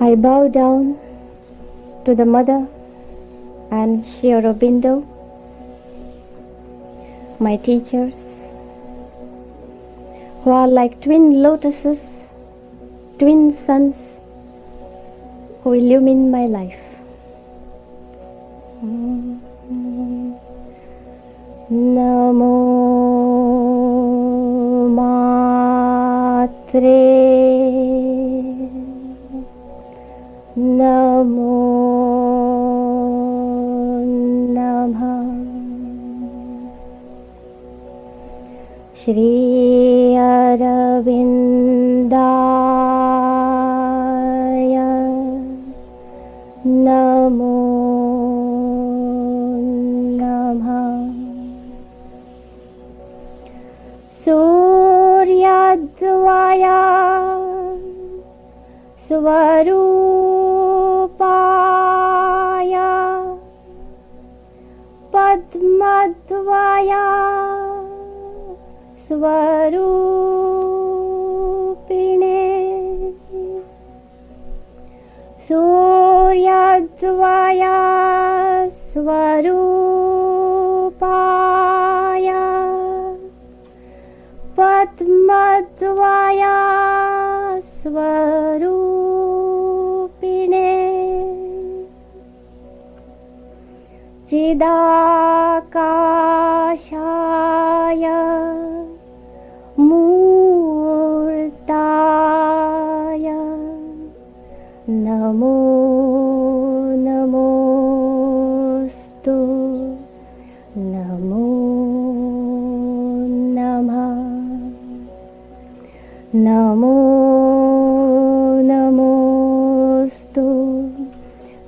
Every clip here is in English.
I bow down to the Mother and Sri Aurobindo, my teachers, who are like twin lotuses, twin suns who illumine my life. Namo Matre, Namo Namah. Sri Aurobindaya Namo Namah. Suryadvaya Svarupaya Padmadvaya Svarupine. Suryadvaya Svarupaya Padmadvaya Svarupine. Chidakashaya Murtaya Namo Namostu Namo Namah. Namo Namostu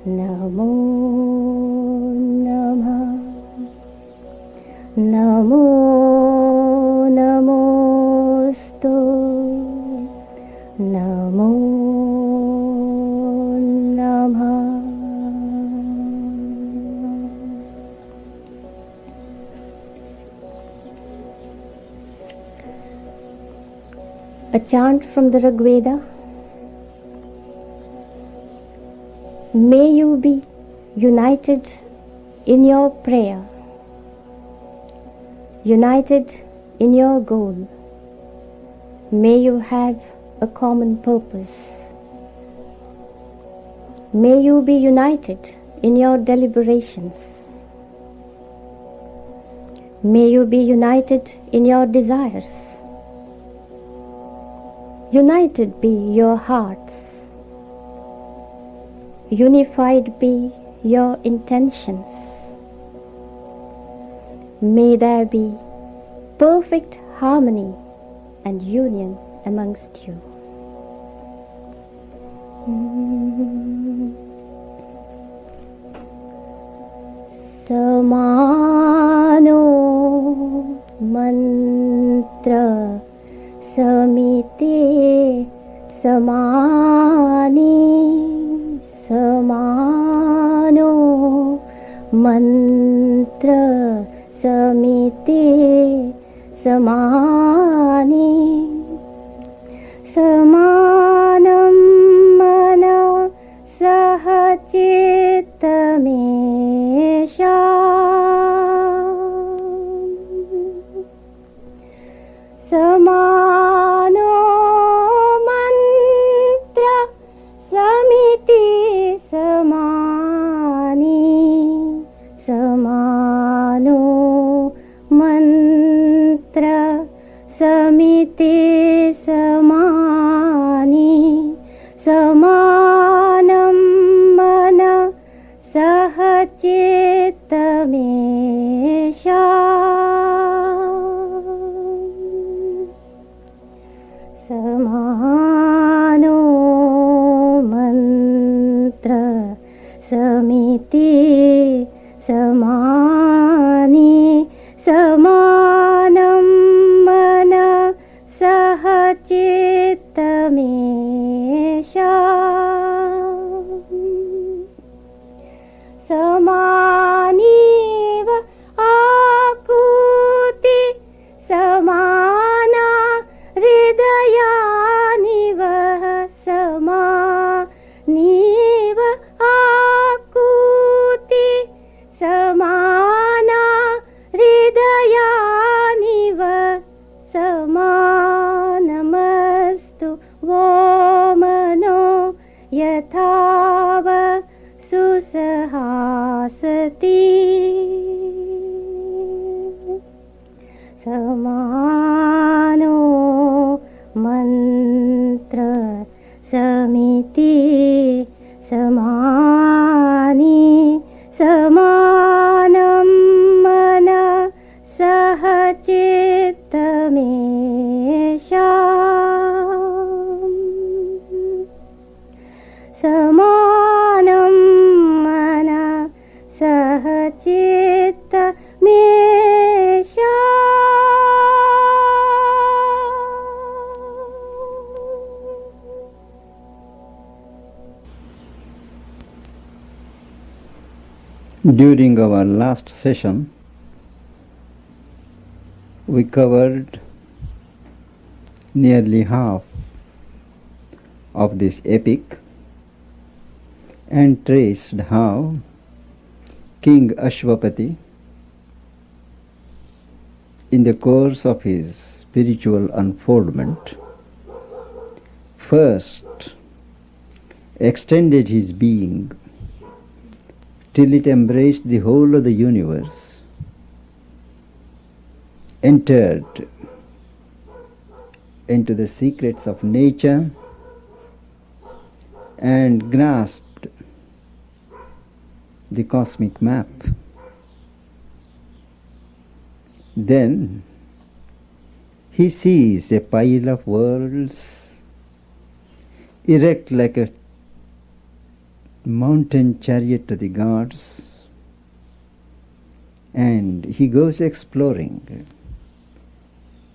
Namo Namah. Namo Namostu Namo Namah. A chant from the Rig Veda. May you be united in your prayer, united in your goal. May you have a common purpose. May you be united in your deliberations. May you be united in your desires. United be your hearts. Unified be your intentions. May there be perfect harmony and union amongst you. Samano mantra samite samani. Samano mantra samite samani. Samanam mana sahachitamesha. Samano mantra samiti samani. Samano mantra मनो यथाव सुसहासति समानो मंत्र समिति समानि समानं मन सहचित्तमेषाम् समानं मन सहचित्तमेषाम्. During our last session, we covered nearly half of this epic and traced how King Ashwapati, in the course of his spiritual unfoldment, first extended his being till it embraced the whole of the universe, entered into the secrets of nature and grasped the cosmic map. Then he sees a pile of worlds erect like a mountain chariot to the gods, and he goes exploring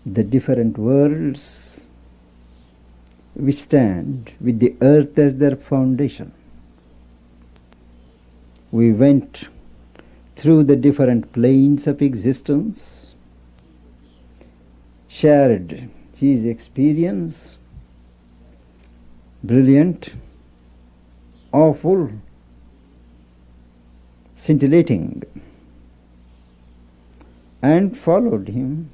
the different worlds which stand with the earth as their foundation. We went through the different planes of existence, shared his experience, brilliant, awful, scintillating, and followed him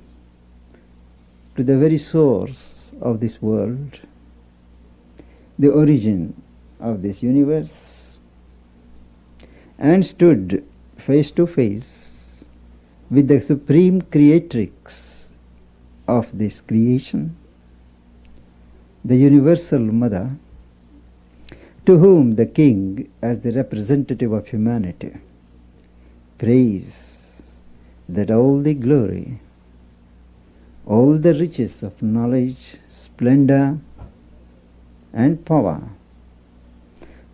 to the very source of this world, the origin of this universe, and stood face to face with the supreme creatrix of this creation, the universal mother, to whom the king, as the representative of humanity, prays that all the glory, all the riches of knowledge, splendor, and power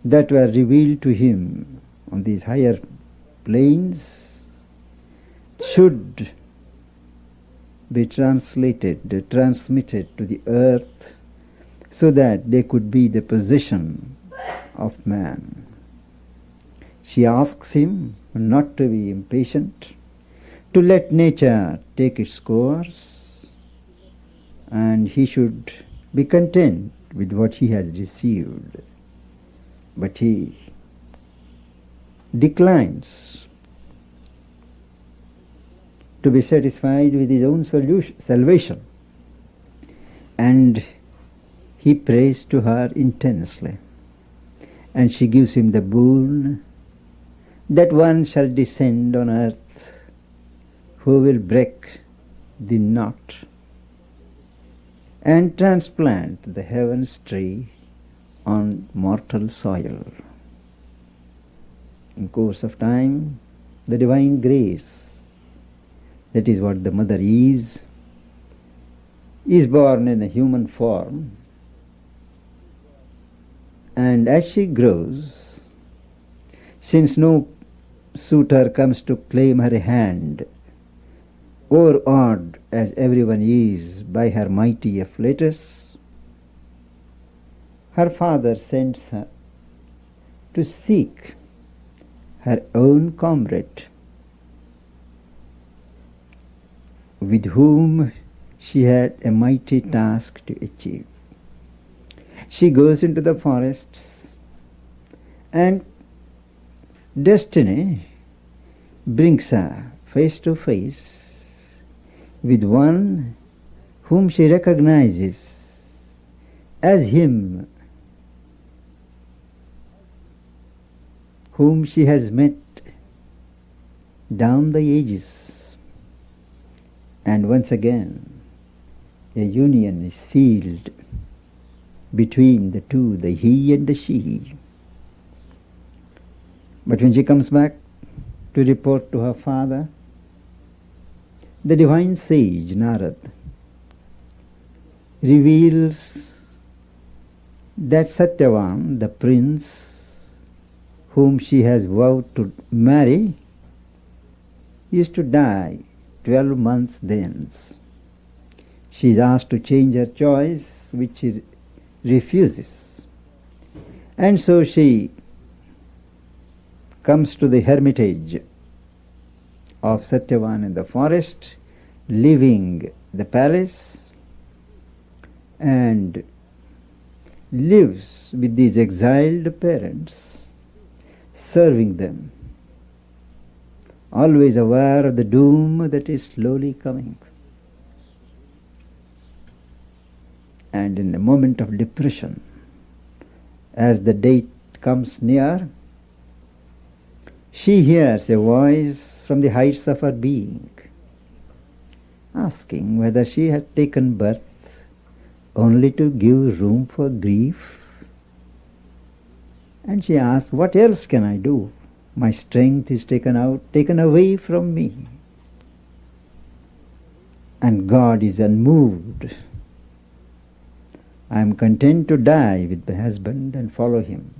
that were revealed to him on these higher planes should be transmitted to the earth, so that they could be the possession of man. She asks him not to be impatient, to let nature take its course, and he should be content with what he has received. But he declines to be satisfied with his own salvation, and he prays to her intensely. And she gives him the boon that one shall descend on earth who will break the knot and transplant the heaven's tree on mortal soil. In course of time, the divine grace, that is what the mother is born in a human form. And as she grows, since no suitor comes to claim her hand, overawed as everyone is by her mighty afflatus, her father sends her to seek her own comrade, with whom she had a mighty task to achieve. She goes into the forests, and destiny brings her face to face with one whom she recognizes as him whom she has met down the ages. And once again, a union is sealed between the two, the he and the she. But when she comes back to report to her father, the divine sage Narad reveals that Satyavan, the prince whom she has vowed to marry, used to die 12 months thence. She is asked to change her choice, which she refuses. And so she comes to the hermitage of Satyavan in the forest, leaving the palace, and lives with these exiled parents, serving them, always aware of the doom that is slowly coming. And in a moment of depression, as the date comes near, she hears a voice from the heights of her being, asking whether she had taken birth only to give room for grief. And she asks, what else can I do? My strength is taken away from me. And God is unmoved. I am content to die with my husband and follow him.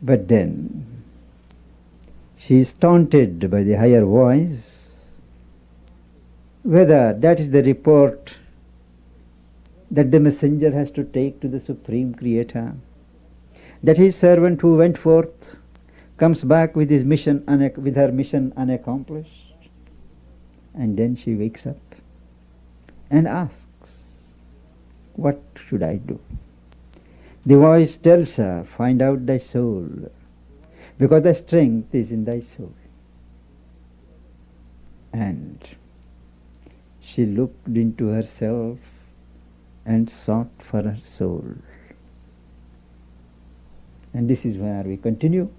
But then she is taunted by the higher voice, whether that is the report that the messenger has to take to the Supreme Creator, that his servant who went forth comes back with his mission with her mission unaccomplished. And then she wakes up and asks, what should I do? The voice tells her, find out thy soul, because the strength is in thy soul. And she looked into herself and sought for her soul. And this is where we continue.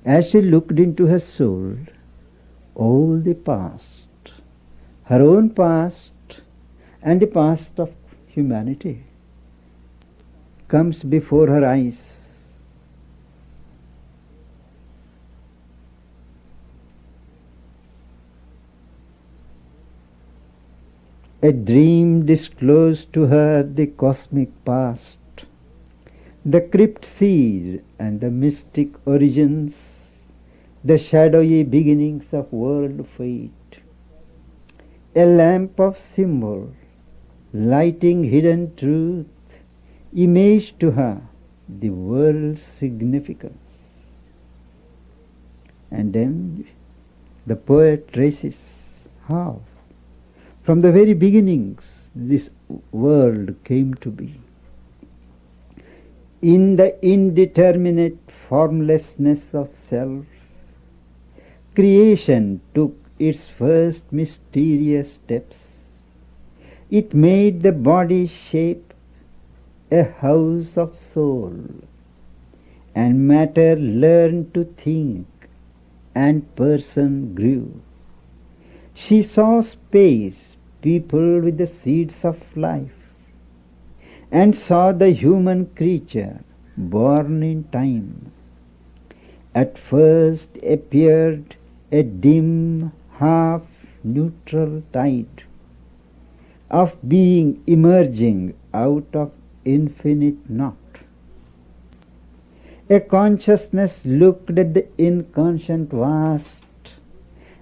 As she looked into her soul, all the past, her own past and the past of humanity, comes before her eyes. A dream disclosed to her the cosmic past, the crypt seed and the mystic origins, the shadowy beginnings of world fate. A lamp of symbol, lighting hidden truth, imaged to her the world's significance. And then the poet traces how, from the very beginnings, this world came to be. In the indeterminate formlessness of self, creation took its first mysterious steps. It made the body shape a house of soul, and matter learned to think, and person grew. She saw space peopled with the seeds of life, and saw the human creature born in time. At first appeared a dim, half-neutral tide of being emerging out of infinite naught. A consciousness looked at the inconscient vast,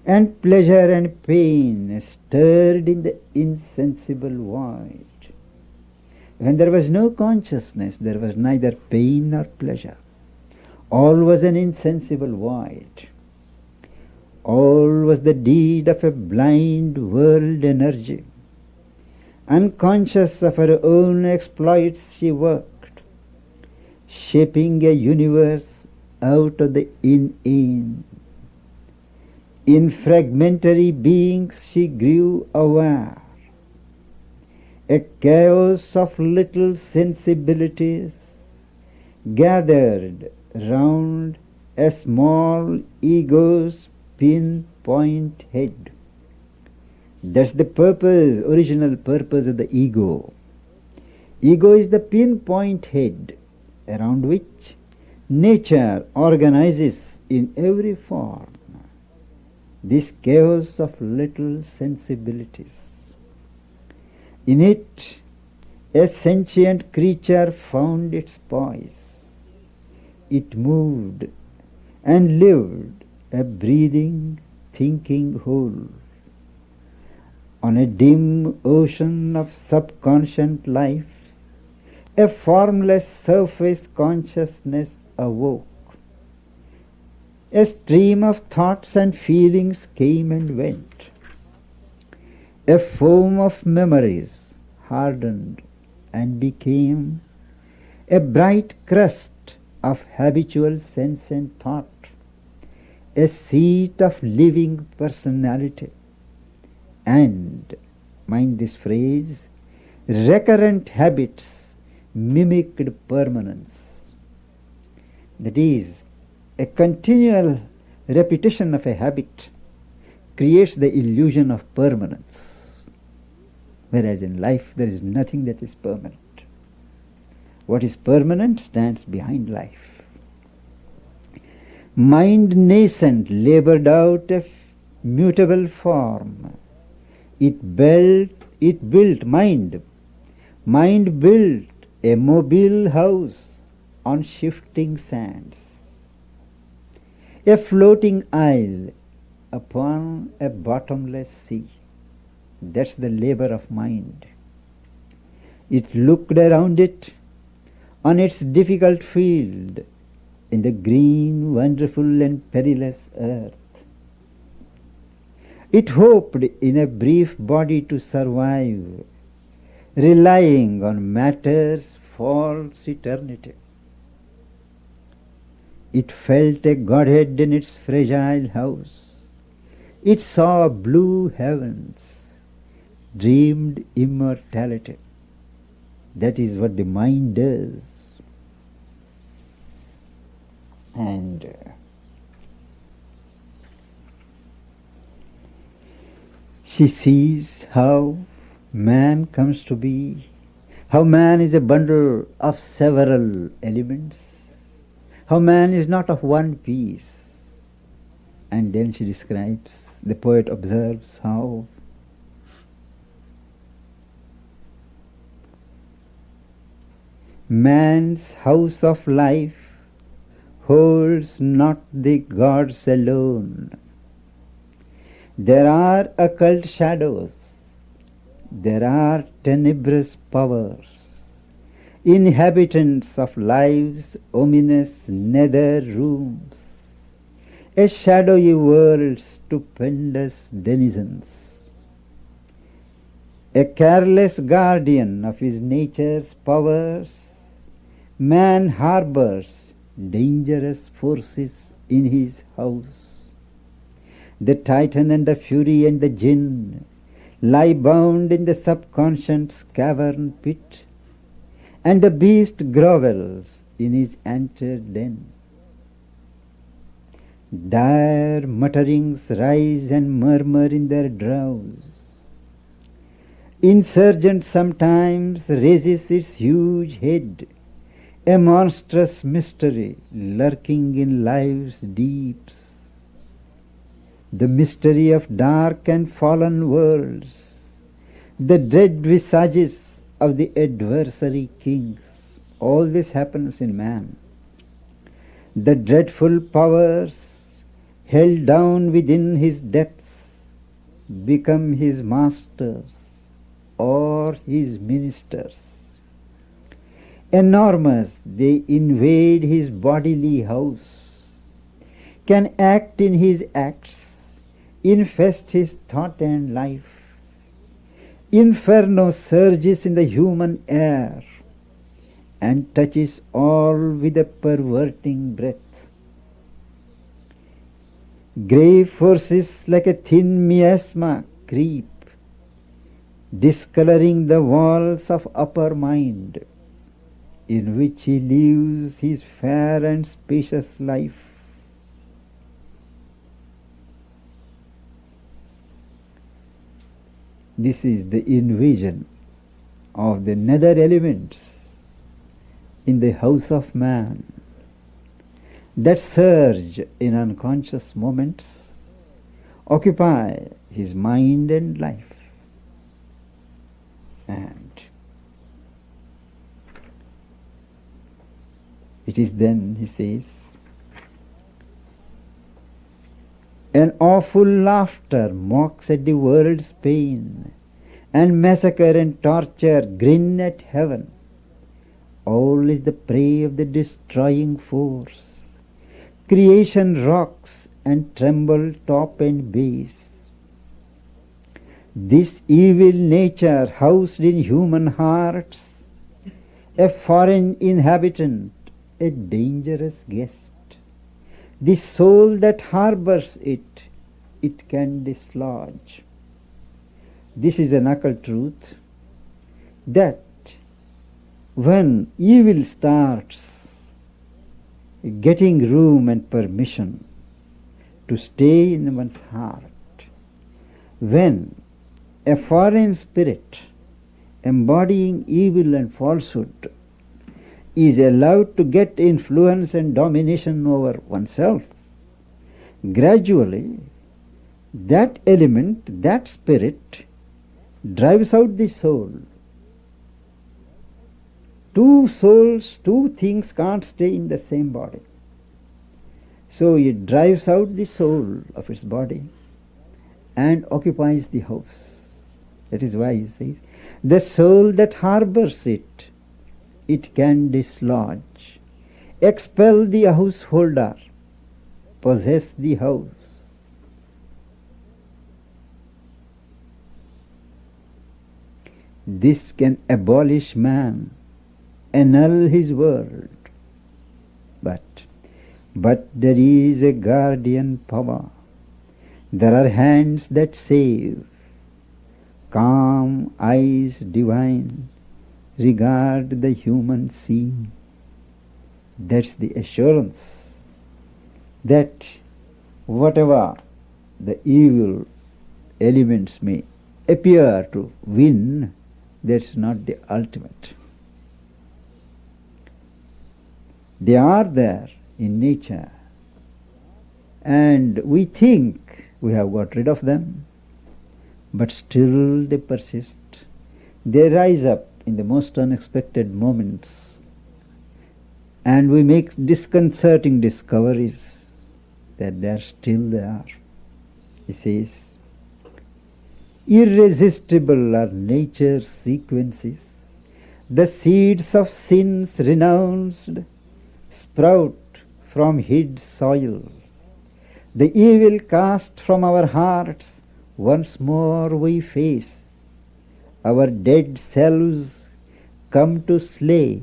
and pleasure and pain stirred in the insensible void. When there was no consciousness, there was neither pain nor pleasure. All was an insensible void. All was the deed of a blind world energy. Unconscious of her own exploits, she worked, shaping a universe out of the inane. In fragmentary beings she grew aware. a chaos of little sensibilities gathered round a small ego's pinpoint head. That's the purpose, original purpose of the ego. Ego is the pinpoint head around which nature organizes in every form this chaos of little sensibilities. In it, a sentient creature found its poise. It moved and lived a breathing, thinking whole on a dim ocean of subconscious life. A formless surface consciousness awoke. A stream of thoughts and feelings came and went. A foam of memories hardened and became a bright crust of habitual sense and thought, a seat of living personality, and, mind this phrase, recurrent habits mimicked permanence. That is, a continual repetition of a habit creates the illusion of permanence, whereas in life there is nothing that is permanent. What is permanent stands behind life. Mind nascent labored out a mutable form. It built mind. Mind built a mobile house on shifting sands, a floating isle upon a bottomless sea. That's the labor of mind. It looked around it on its difficult field in the green, wonderful and perilous earth. It hoped in a brief body to survive, relying on matter's false eternity. It felt a godhead in its fragile house. It saw blue heavens, dreamed immortality. That is what the mind does. And she sees how man comes to be, how man is a bundle of several elements, how man is not of one piece. And then she describes, the poet observes how man's house of life holds not the gods alone. There are occult shadows, there are tenebrous powers, inhabitants of life's ominous nether rooms, a shadowy world's stupendous denizens. A careless guardian of his nature's powers, man harbors dangerous forces in his house. The Titan and the Fury and the Jinn lie bound in the subconscious cavern pit, and the beast grovels in his antlered den. Dire mutterings rise and murmur in their drowse. Insurgent sometimes raises its huge head, a monstrous mystery lurking in life's deeps. The mystery of dark and fallen worlds, the dread visages of the adversary kings. All this happens in man. The dreadful powers held down within his depths become his masters or his ministers. Enormous, they invade his bodily house, can act in his acts, infest his thought and life. Inferno surges in the human air and touches all with a perverting breath. Grave forces like a thin miasma creep, discoloring the walls of upper mind, in which he lives his fair and spacious life. This is the invasion of the nether elements in the house of man that surge in unconscious moments, occupy his mind and life. And it is then, he says, an awful laughter mocks at the world's pain, and massacre and torture grin at heaven. All is the prey of the destroying force. Creation rocks and trembles top and base. This evil nature housed in human hearts, a foreign inhabitant, a dangerous guest. The soul that harbors it, it can dislodge. This is a knuckle truth, that when evil starts getting room and permission to stay in one's heart, when a foreign spirit embodying evil and falsehood is allowed to get influence and domination over oneself, gradually that element, that spirit, drives out the soul. Two souls, two things can't stay in the same body. So it drives out the soul of its body and occupies the house. That is why he says, the soul that harbors it, it can dislodge, expel the householder, possess the house. This can abolish man, annul his world. But there is a guardian power. There are hands that save. Calm eyes divine regard the human scene. That's the assurance that whatever the evil elements may appear to win, that's not the ultimate. They are there in nature, and we think we have got rid of them, but still they persist. They rise up in the most unexpected moments, and we make disconcerting discoveries that they are still there. He says, irresistible are nature's sequences. The seeds of sins renounced sprout from hid soil. The evil cast from our hearts once more we face. Our dead selves come to slay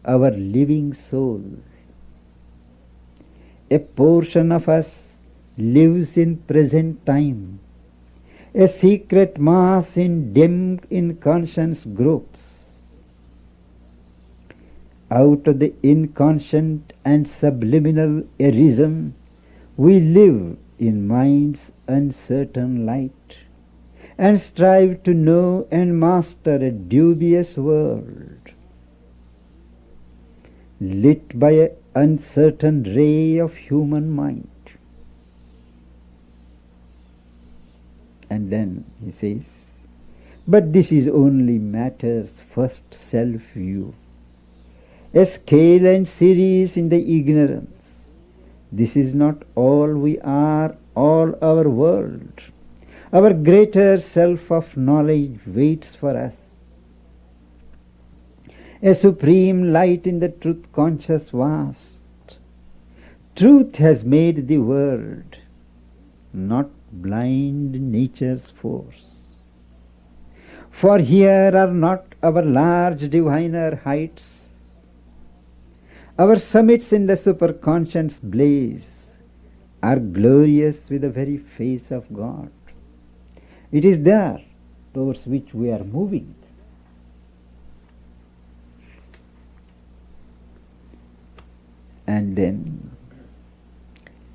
our living soul. A portion of us lives in present time. A secret mass in dim inconscience gropes. Out of the inconscient and subliminal erism, we live in mind's uncertain light, and strive to know and master a dubious world, lit by an uncertain ray of human mind. And then he says, but this is only matter's first self-view, a scale and series in the ignorance. This is not all we are, all our world. Our greater self of knowledge waits for us. A supreme light in the truth-conscious vast. Truth has made the world, not blind nature's force. For here are not our large diviner heights. Our summits in the superconscious blaze are glorious with the very face of God. It is there, towards which we are moving. And then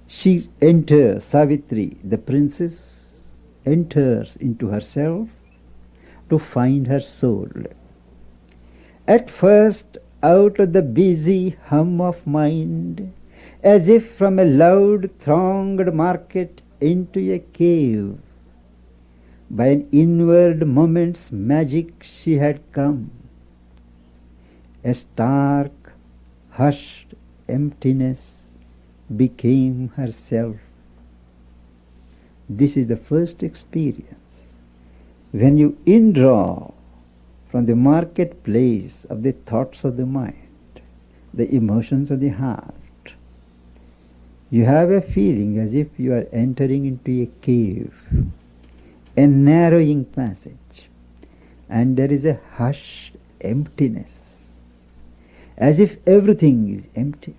she enters, Savitri, the princess, enters into herself to find her soul. At first, out of the busy hum of mind, as if from a loud thronged market into a cave, by an inward moment's magic she had come. A stark, hushed emptiness became herself. This is the first experience. When you indraw from the marketplace of the thoughts of the mind, the emotions of the heart, you have a feeling as if you are entering into a cave, a narrowing passage, and there is a hushed emptiness, as if everything is empty.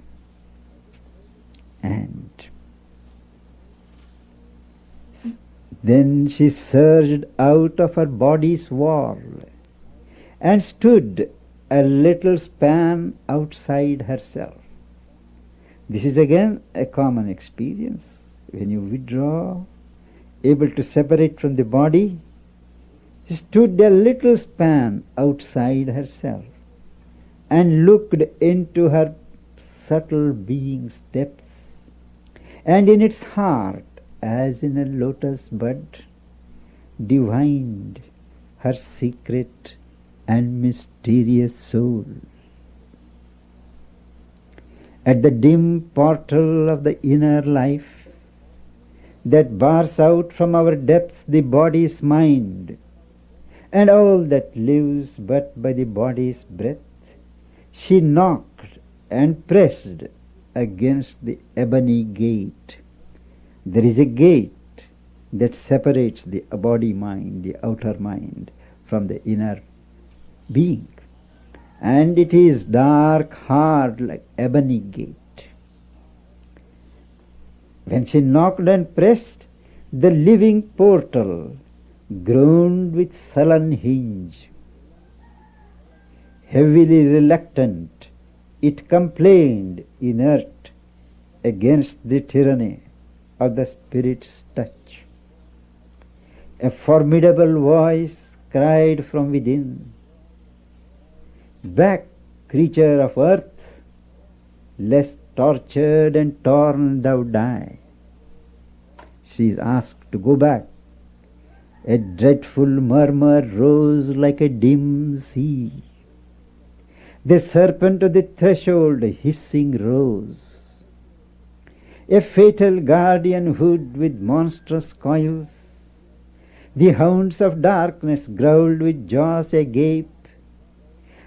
And then she surged out of her body's wall and stood a little span outside herself. This is again a common experience. When you withdraw, able to separate from the body, she stood a little span outside herself and looked into her subtle being's depths, and in its heart, as in a lotus bud, divined her secret and mysterious soul. At the dim portal of the inner life that bars out from our depths the body's mind and all that lives but by the body's breath, she knocked and pressed against the ebony gate. There is a gate that separates the body mind, the outer mind, from the inner being. And it is dark, hard, like ebony gate. When she knocked and pressed, the living portal groaned with sullen hinge. Heavily reluctant, it complained, inert, against the tyranny of the Spirit's touch. A formidable voice cried from within, "Back, creature of earth, lest tortured and torn thou die." She is asked to go back. A dreadful murmur rose like a dim sea. The serpent of the threshold hissing rose. A fatal guardianhood with monstrous coils. The hounds of darkness growled with jaws agape,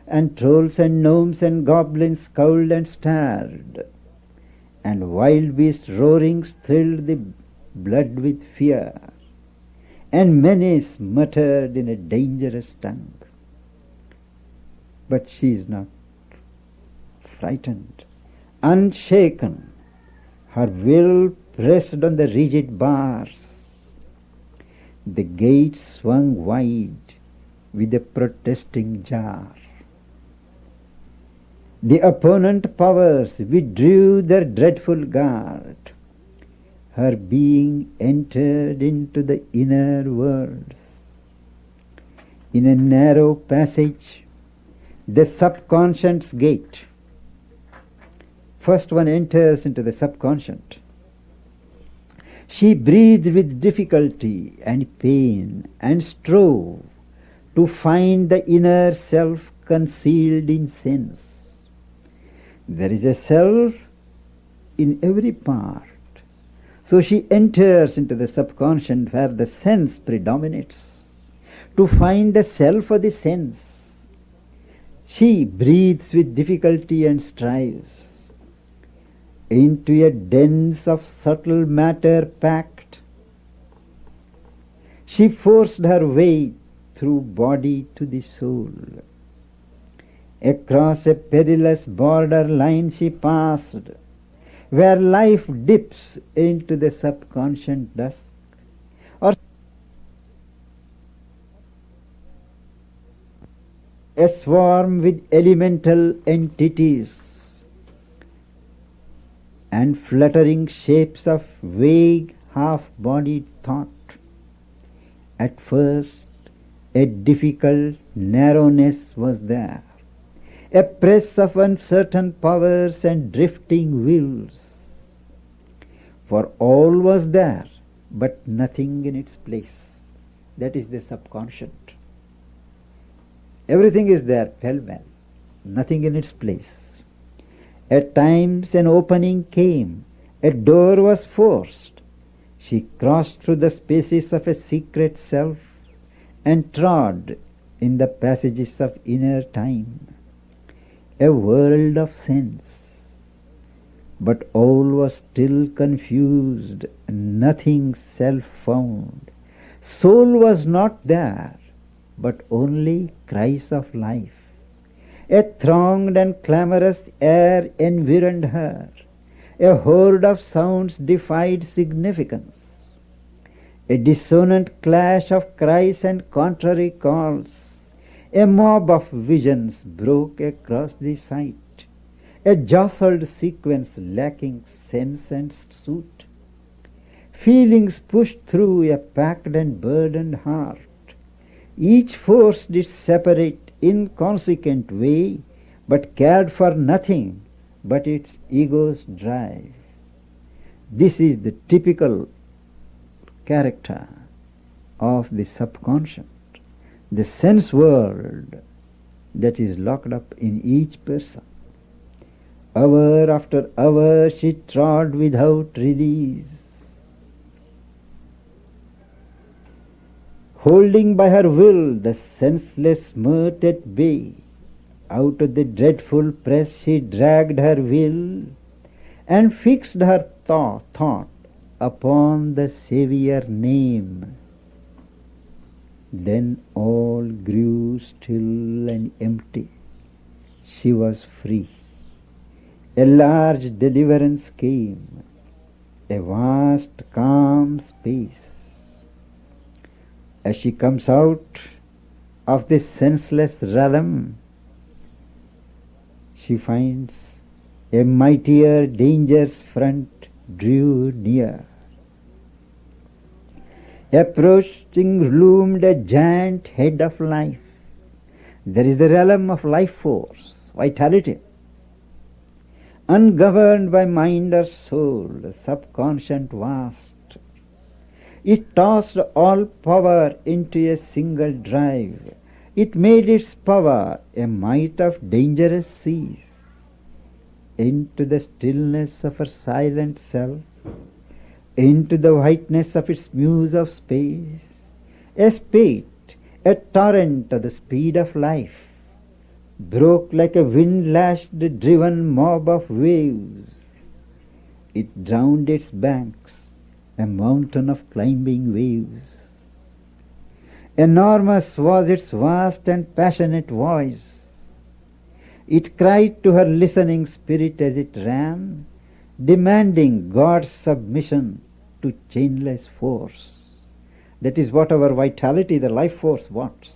and trolls and gnomes and goblins scowled and stared, and wild beast roarings thrilled the blood with fear, and menace muttered in a dangerous tongue. But she is not frightened, unshaken, her will pressed on the rigid bars. The gate swung wide with a protesting jar. The opponent powers withdrew their dreadful guard. Her being entered into the inner worlds. In a narrow passage, the subconscious gate. First one enters into the subconscious. She breathed with difficulty and pain and strove to find the inner self concealed in sense. There is a self in every part. So she enters into the subconscious where the sense predominates. To find the self of the sense, she breathes with difficulty and strives. Into a dense of subtle matter packed, she forced her way through body to the soul. Across a perilous border line she passed, where life dips into the subconscious dusk, or a swarm with elemental entities and fluttering shapes of vague half-bodied thought. At first, a difficult narrowness was there, a press of uncertain powers and drifting wills. For all was there, but nothing in its place. That is the subconscious. Everything is there, pell-mell, nothing in its place. At times an opening came, a door was forced. She crossed through the spaces of a secret self and trod in the passages of inner time, a world of sense. But all was still confused, nothing self-found. Soul was not there, but only cries of life. A thronged and clamorous air environed her. A horde of sounds defied significance. A dissonant clash of cries and contrary calls. A mob of visions broke across the sight. A jostled sequence lacking sense and suit. Feelings pushed through a packed and burdened heart. Each forced its separate, inconsequent way, but cared for nothing but its ego's drive. This is the typical character of the subconscious, the sense world that is locked up in each person. Hour after hour she trod without release, holding by her will the senseless mirth at bay. Out of the dreadful press she dragged her will and fixed her thought upon the Saviour name. Then all grew still and empty. She was free. A large deliverance came, a vast calm space. As she comes out of this senseless realm, she finds a mightier danger's front drew near. Approaching loomed a giant head of life. There is the realm of life force, vitality. Ungoverned by mind or soul, subconscious vast. It tossed all power into a single drive. It made its power a might of dangerous seas. Into the stillness of her silent self, into the whiteness of its muse of space, a spate, a torrent of the speed of life, broke like a wind-lashed, driven mob of waves. It drowned its banks, a mountain of climbing waves. Enormous was its vast and passionate voice. It cried to her listening spirit as it ran, demanding God's submission to chainless force. That is what our vitality, the life force, wants.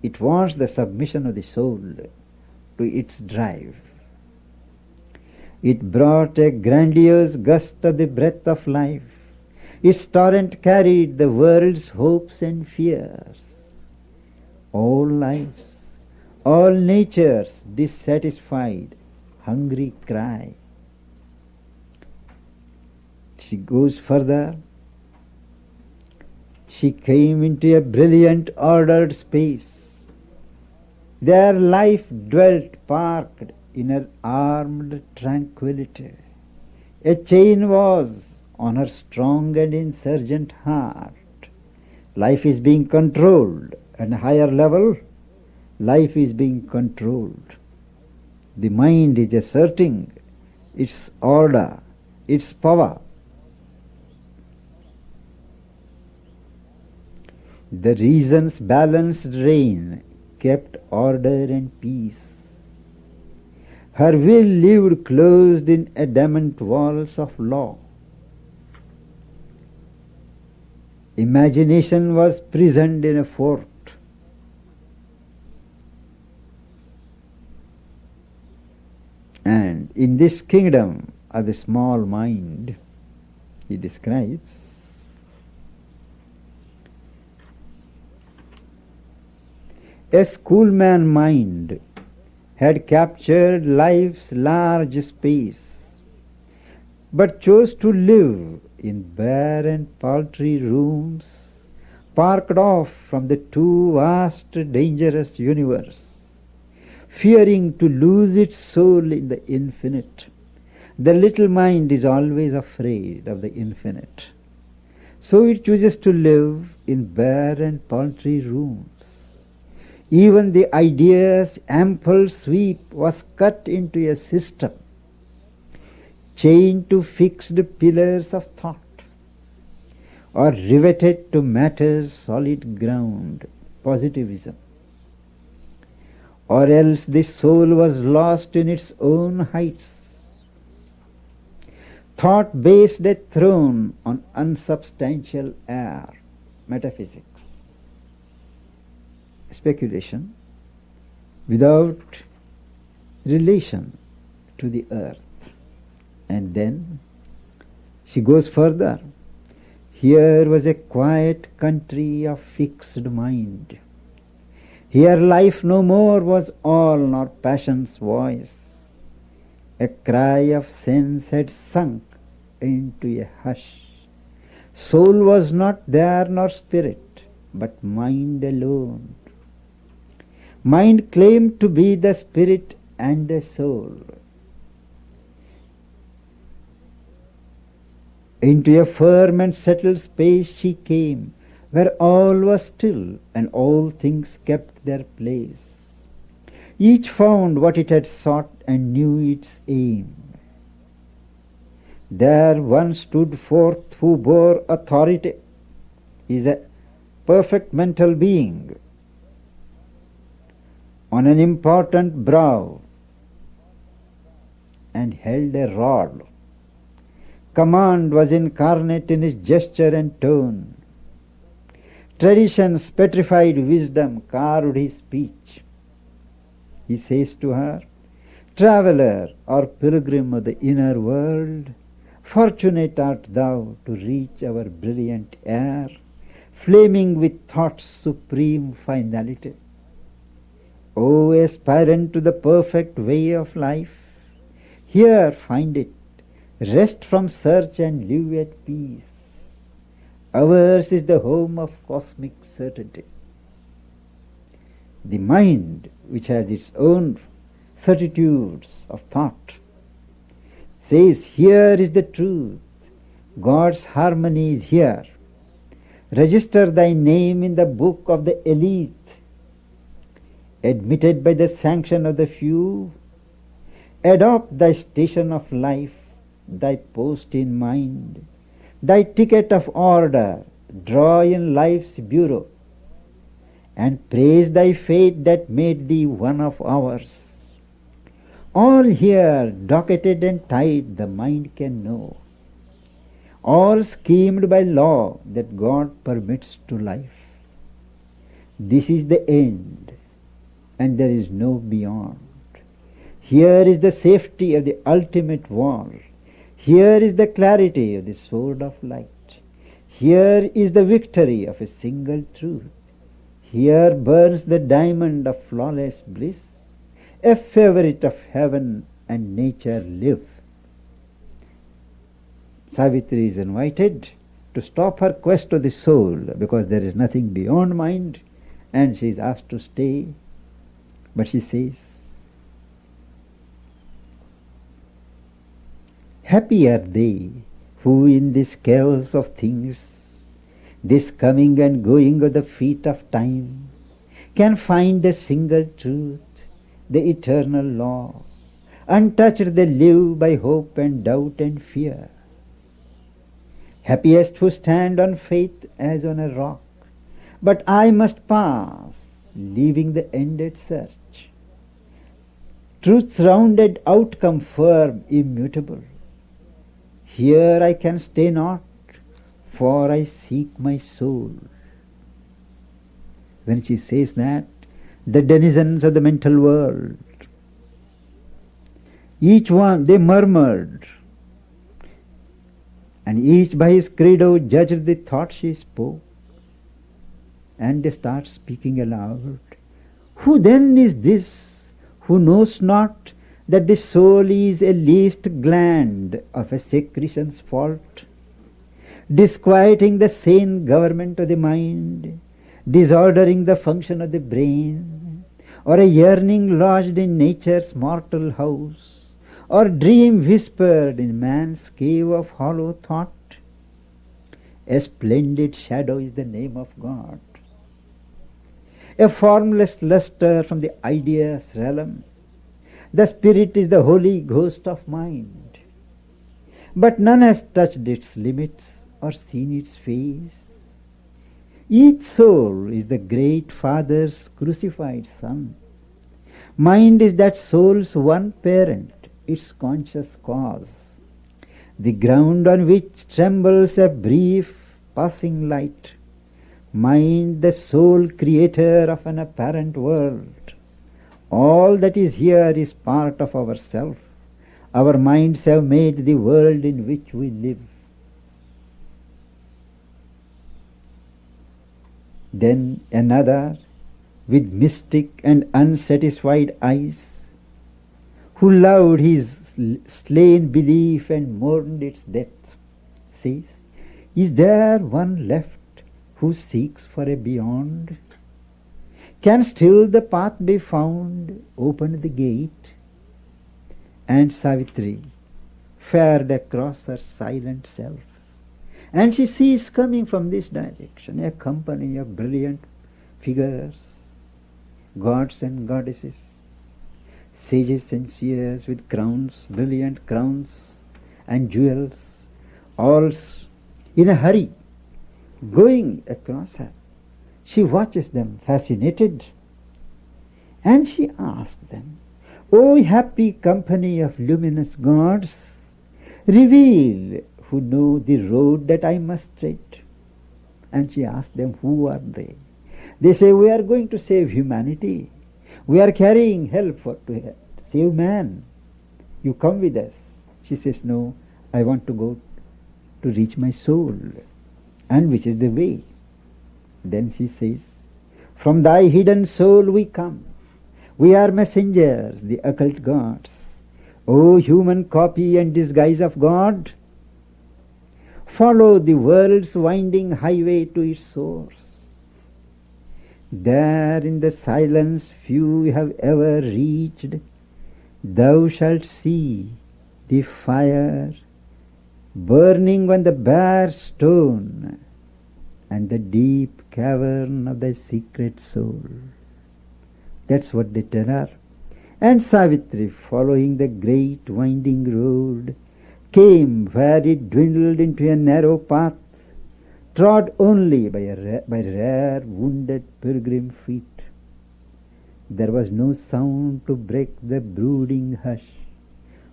It wants the submission of the soul to its drive. It brought a grandiose gust of the breath of life. Its torrent carried the world's hopes and fears. All lives, all natures dissatisfied, hungry cry. She goes further. She came into a brilliant ordered space. There life dwelt parked in her armed tranquility. A chain was on her strong and insurgent heart. Life is being controlled. At a higher level, life is being controlled. The mind is asserting its order, its power. The reason's balanced reign kept order and peace. Her will lived closed in adamant walls of law. Imagination was prisoned in a fort. And in this kingdom of the small mind, he describes, a schoolman mind had captured life's large space, but chose to live in barren paltry rooms, parked off from the too vast dangerous universe, fearing to lose its soul in the infinite. The little mind is always afraid of the infinite. So it chooses to live in barren paltry rooms. Even the idea's ample sweep was cut into a system, chained to fixed pillars of thought, or riveted to matter's solid ground, positivism. Or else the soul was lost in its own heights. Thought based a throne on unsubstantial air, metaphysics. Speculation without relation to the earth. And then she goes further. Here was a quiet country of fixed mind. Here life no more was all nor passion's voice. A cry of sense had sunk into a hush. Soul was not there nor spirit, but mind alone. Mind claimed to be the spirit and the soul. Into a firm and settled space she came, where all was still and all things kept their place. Each found what it had sought and knew its aim. There one stood forth who bore authority, is a perfect mental being. On an important brow, and held a rod. Command was incarnate in his gesture and tone. Tradition's petrified wisdom carved his speech. He says to her, traveller or pilgrim of the inner world, fortunate art thou to reach our brilliant air, flaming with thought's supreme finality. O aspirant to the perfect way of life, here find it, rest from search and live at peace. Ours is the home of cosmic certainty. The mind, which has its own certitudes of thought, says, here is the truth. God's harmony is here. Register thy name in the book of the elite. Admitted by the sanction of the few, adopt thy station of life, thy post in mind, thy ticket of order, draw in life's bureau, and praise thy fate that made thee one of ours. All here docketed and tied the mind can know, all schemed by law that God permits to life. This is the end, and there is no beyond. Here is the safety of the ultimate war. Here is the clarity of the sword of light. Here is the victory of a single truth. Here burns the diamond of flawless bliss. A favorite of heaven and nature live. Savitri is invited to stop her quest to the soul because there is nothing beyond mind, and she is asked to stay. But she says, happy are they who in this chaos of things, this coming and going of the feet of time, can find the single truth, the eternal law. Untouched they live by hope and doubt and fear. Happiest who stand on faith as on a rock. But I must pass, leaving the ended search. Truth's rounded outcome firm, immutable. Here I can stay not, for I seek my soul. When she says that, the denizens of the mental world, Each one, they murmured, and each by his credo judged the thought she spoke. And they start speaking aloud. Who then is this who knows not that the soul is a least gland of a secretion's fault, disquieting the sane government of the mind, disordering the function of the brain, or a yearning lodged in nature's mortal house, or dream whispered in man's cave of hollow thought? A splendid shadow is the name of God, a formless luster from the idea's realm. The spirit is the holy ghost of mind, but none has touched its limits or seen its face. Each soul is the great Father's crucified Son. Mind is that soul's one parent, its conscious cause, the ground on which trembles a brief passing light. Mind, the sole creator of an apparent world. All that is here is part of ourself. Our minds have made the world in which we live. Then another, with mystic and unsatisfied eyes, who loved his slain belief and mourned its death, says, is there one left who seeks for a beyond? Can still the path be found? Open the gate. And Savitri fared across her silent self, and she sees coming from this direction a company of brilliant figures, gods and goddesses, sages and seers with crowns, brilliant crowns and jewels, all in a hurry, going across her. She watches them fascinated, and she asks them, O happy company of luminous gods, reveal who know the road that I must tread. And she asks them, who are they? They say, we are going to save humanity. We are carrying help to save man. You come with us. She says, no, I want to go to reach my soul. And which is the way? Then she says, from thy hidden soul we come. We are messengers, the occult gods. O human copy and disguise of God, follow the world's winding highway to its source. There in the silence few have ever reached, thou shalt see the fire burning on the bare stone and the deep cavern of thy secret soul. That's what they tell her. And Savitri, following the great winding road, came where it dwindled into a narrow path, trod only by rare wounded pilgrim feet. There was no sound to break the brooding hush.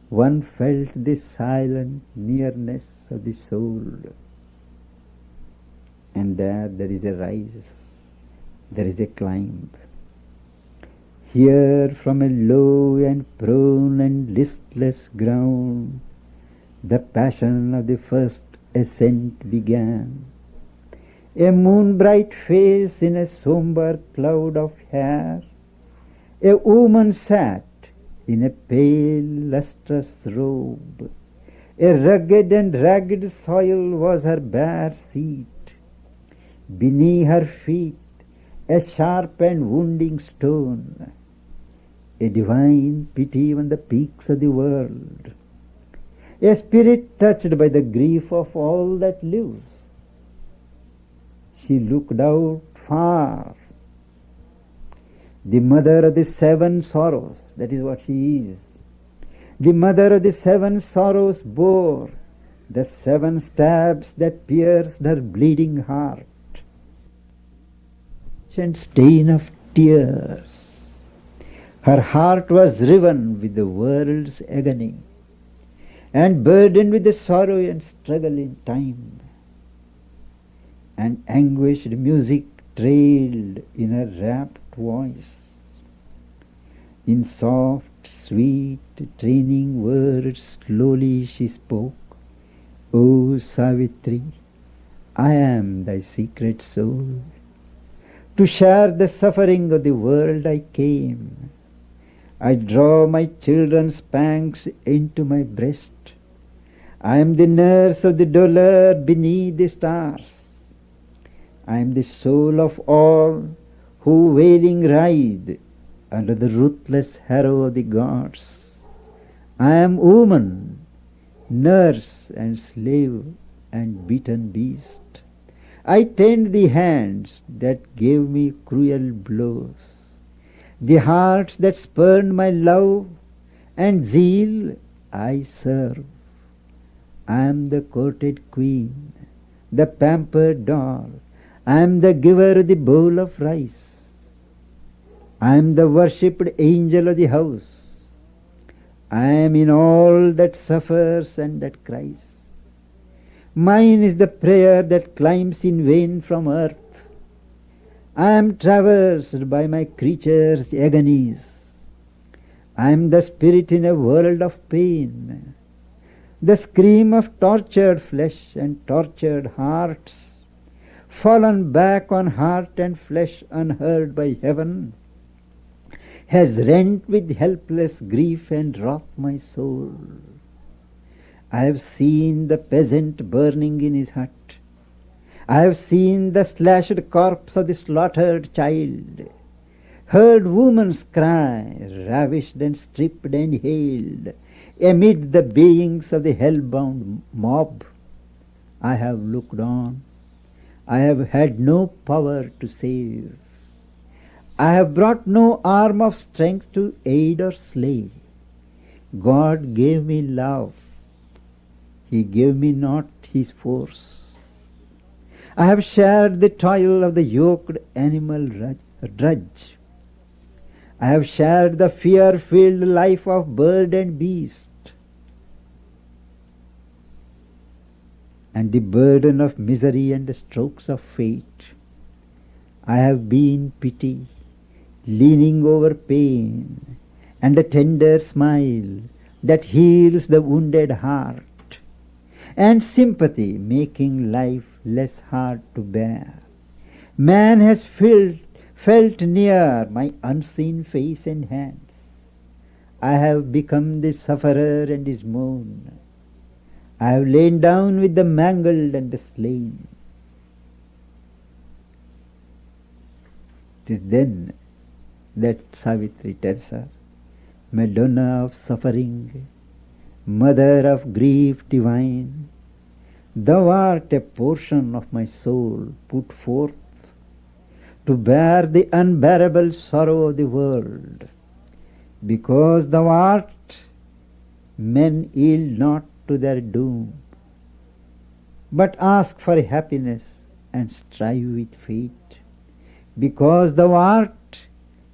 One felt the silent nearness of the soul. And there is a rise, there is a climb. Here from a low and prone and listless ground, the passion of the first ascent began. A moon-bright face in a somber cloud of hair, a woman sat in a pale lustrous robe. A rugged and ragged soil was her bare seat. Beneath her feet a sharp and wounding stone, a divine pity on the peaks of the world, a spirit touched by the grief of all that lives. She looked out far. The mother of the seven sorrows, that is what she is. The mother of the seven sorrows bore the seven stabs that pierced her bleeding heart. And stain of tears. Her heart was riven with the world's agony and burdened with the sorrow and struggle in time. And anguished music trailed in her rapt voice. In soft sweet, training words slowly she spoke. O Savitri, I am thy secret soul. To share the suffering of the world I came. I draw my children's pangs into my breast. I am the nurse of the dweller beneath the stars. I am the soul of all who wailing writhe under the ruthless harrow of the gods. I am woman, nurse and slave and beaten beast. I tend the hands that gave me cruel blows, the hearts that spurned my love and zeal I serve. I am the courted queen, the pampered doll. I am the giver of the bowl of rice. I am the worshipped angel of the house. I am in all that suffers and that cries. Mine is the prayer that climbs in vain from earth. I am traversed by my creature's agonies. I am the spirit in a world of pain, the scream of tortured flesh and tortured hearts, fallen back on heart and flesh unheard by heaven, has rent with helpless grief and wrath my soul. I have seen the peasant burning in his hut. I have seen the slashed corpse of the slaughtered child, heard woman's cry, ravished and stripped and hailed, amid the bayings of the hell-bound mob. I have looked on. I have had no power to save. I have brought no arm of strength to aid or slay. God gave me love. He gave me not his force. I have shared the toil of the yoked animal drudge. I have shared the fear-filled life of bird and beast, and the burden of misery and the strokes of fate. I have been pity, leaning over pain, and the tender smile that heals the wounded heart, and sympathy making life less hard to bear. Man has felt near my unseen face and hands. I have become the sufferer and his moan. I have lain down with the mangled and the slain. It is then that Savitri tells her, Madonna of suffering, mother of grief divine, thou art a portion of my soul put forth to bear the unbearable sorrow of the world. Because thou art, men yield not to their doom, but ask for happiness and strive with fate. Because thou art,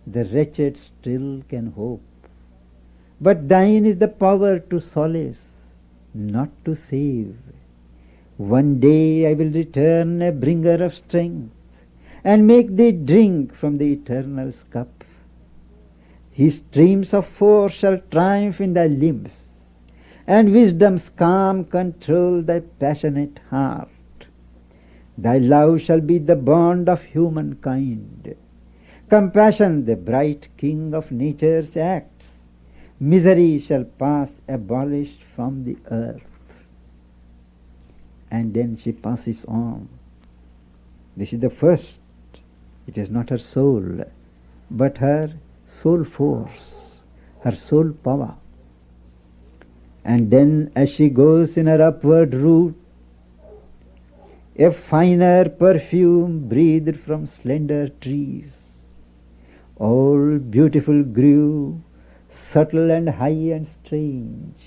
the wretched still can hope, but thine is the power to solace, not to save. One day I will return a bringer of strength, and make thee drink from the Eternal's cup. His streams of force shall triumph in thy limbs, and wisdom's calm control thy passionate heart. Thy love shall be the bond of humankind, compassion the bright king of nature's acts. Misery shall pass abolished from the earth. And then she passes on. This is the first. It is not her soul, but her soul force, her soul power. And then as she goes in her upward route, a finer perfume breathed from slender trees. All beautiful grew, subtle and high and strange.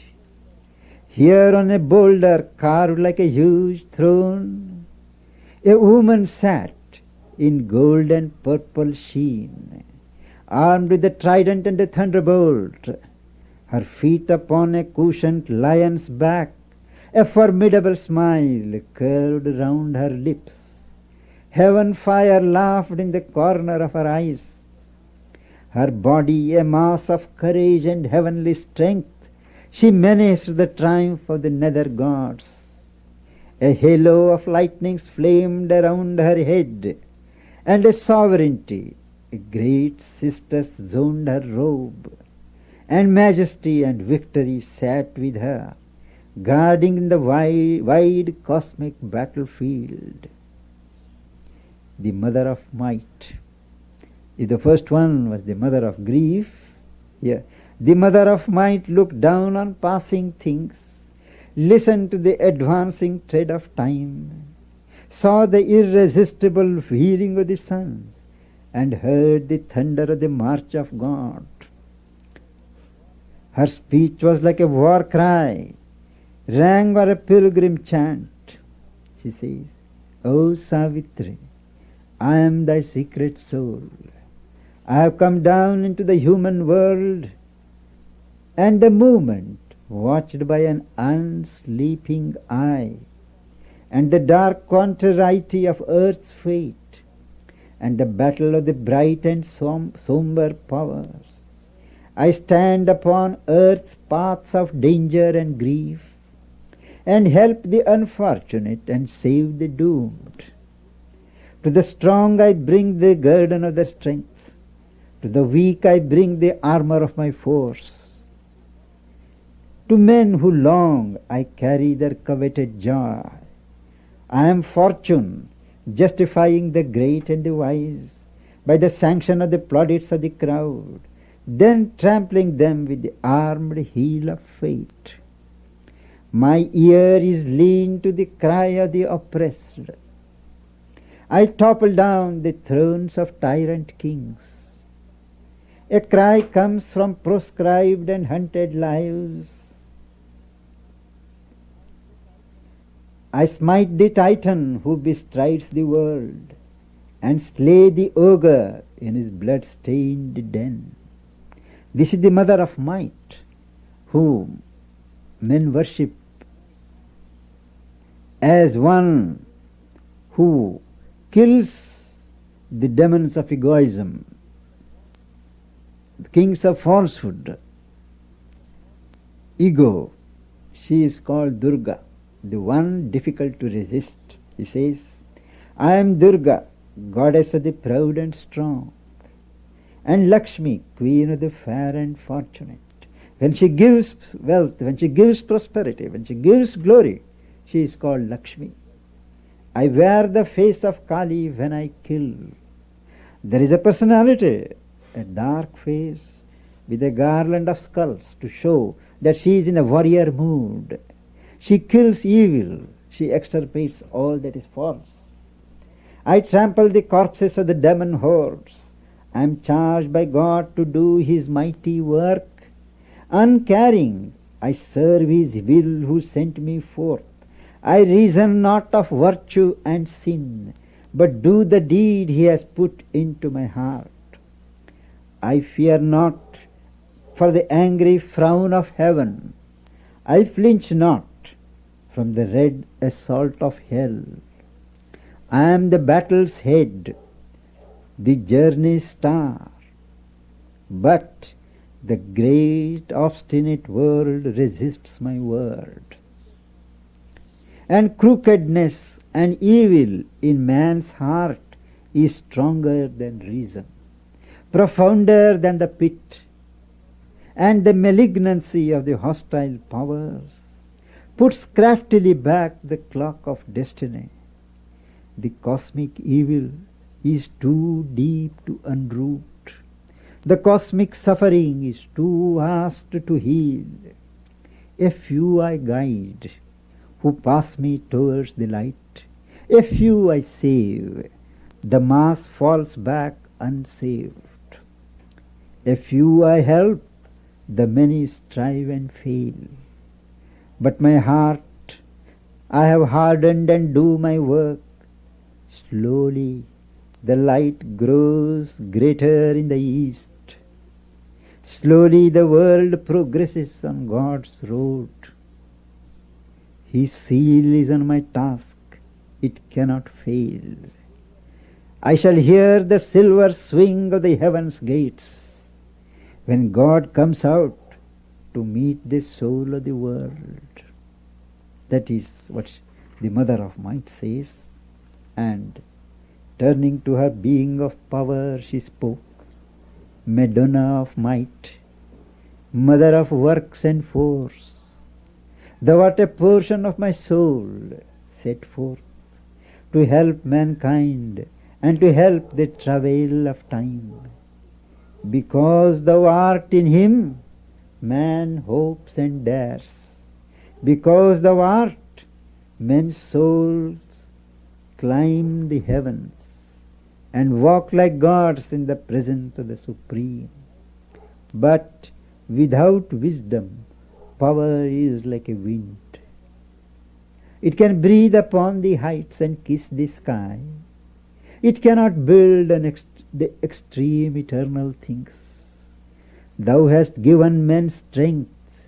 Here on a boulder carved like a huge throne, a woman sat in gold and purple sheen, armed with the trident and the thunderbolt, her feet upon a cushioned lion's back, a formidable smile curved round her lips. Heaven fire laughed in the corner of her eyes. Her body a mass of courage and heavenly strength, she menaced the triumph of the nether gods. A halo of lightnings flamed around her head, and a sovereignty, a great sister zoned her robe, and majesty and victory sat with her, guarding the wide cosmic battlefield. The mother of might. If the first one was the mother of grief, yeah, the mother of might looked down on passing things, listened to the advancing tread of time, saw the irresistible wheeling of the suns, and heard the thunder of the march of God. Her speech was like a war cry, rang or a pilgrim chant. She says, O Savitri, I am thy secret soul. I have come down into the human world, and the movement watched by an unsleeping eye, and the dark contrariety of earth's fate, and the battle of the bright and somber powers. I stand upon earth's paths of danger and grief, and help the unfortunate and save the doomed. To the strong I bring the guerdon of their strength, to the weak I bring the armor of my force. To men who long I carry their coveted joy. I am fortune, justifying the great and the wise by the sanction of the plaudits of the crowd, then trampling them with the armed heel of fate. My ear is lean to the cry of the oppressed. I topple down the thrones of tyrant kings. A cry comes from proscribed and hunted lives. I smite the Titan who bestrides the world, and slay the ogre in his blood-stained den. This is the mother of might, whom men worship as one who kills the demons of egoism, the kings of falsehood, ego. She is called Durga, the one difficult to resist. He says, I am Durga, goddess of the proud and strong, and Lakshmi, queen of the fair and fortunate. When she gives wealth, when she gives prosperity, when she gives glory, she is called Lakshmi. I wear the face of Kali when I kill. There is a personality, a dark face with a garland of skulls to show that she is in a warrior mood. She kills evil. She extirpates all that is false. I trample the corpses of the demon hordes. I am charged by God to do His mighty work. Uncaring, I serve His will who sent me forth. I reason not of virtue and sin, but do the deed He has put into my heart. I fear not for the angry frown of heaven. I flinch not from the red assault of hell. I am the battle's head, the journey's star, but the great obstinate world resists my word. And crookedness and evil in man's heart is stronger than reason, profounder than the pit, and the malignancy of the hostile powers puts craftily back the clock of destiny. The cosmic evil is too deep to unroot. The cosmic suffering is too vast to heal. A few I guide who pass me towards the light. A few I save. The mass falls back unsaved. A few I help. The many strive and fail. But my heart I have hardened and do my work. Slowly the light grows greater in the east. Slowly the world progresses on God's road. His seal is on my task, it cannot fail. I shall hear the silver swing of the heavens' gates. When God comes out to meet the soul of the world, that is what the Mother of Might says, and turning to her being of power, she spoke, Madonna of Might, Mother of works and force, thou art a portion of my soul, set forth to help mankind and to help the travail of time. Because thou art in him, man hopes and dares. Because thou art, men's souls climb the heavens and walk like gods in the presence of the Supreme. But without wisdom, power is like a wind. It can breathe upon the heights and kiss the sky. It cannot build the extreme eternal things. Thou hast given men strength,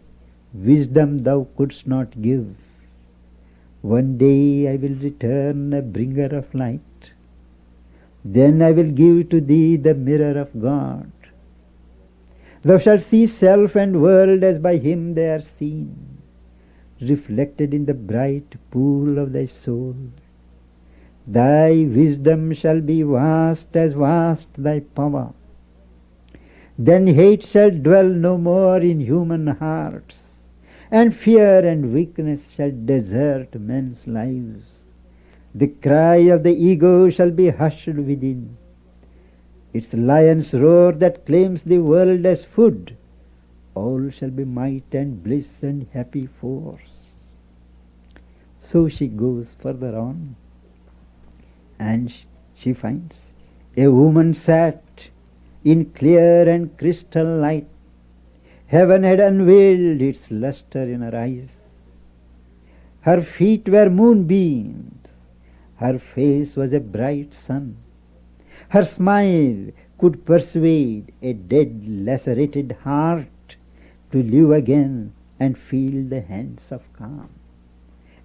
wisdom thou couldst not give. One day I will return a bringer of light. Then I will give to thee the mirror of God. Thou shalt see self and world as by him they are seen, reflected in the bright pool of thy soul. Thy wisdom shall be vast as vast thy power. Then hate shall dwell no more in human hearts, and fear and weakness shall desert men's lives. The cry of the ego shall be hushed within. Its lion's roar that claims the world as food, all shall be might and bliss and happy force. So she goes further on, and she finds a woman sat in clear and crystal light. Heaven had unveiled its luster in her eyes. Her feet were moonbeams. Her face was a bright sun. Her smile could persuade a dead, lacerated heart to live again and feel the hands of calm.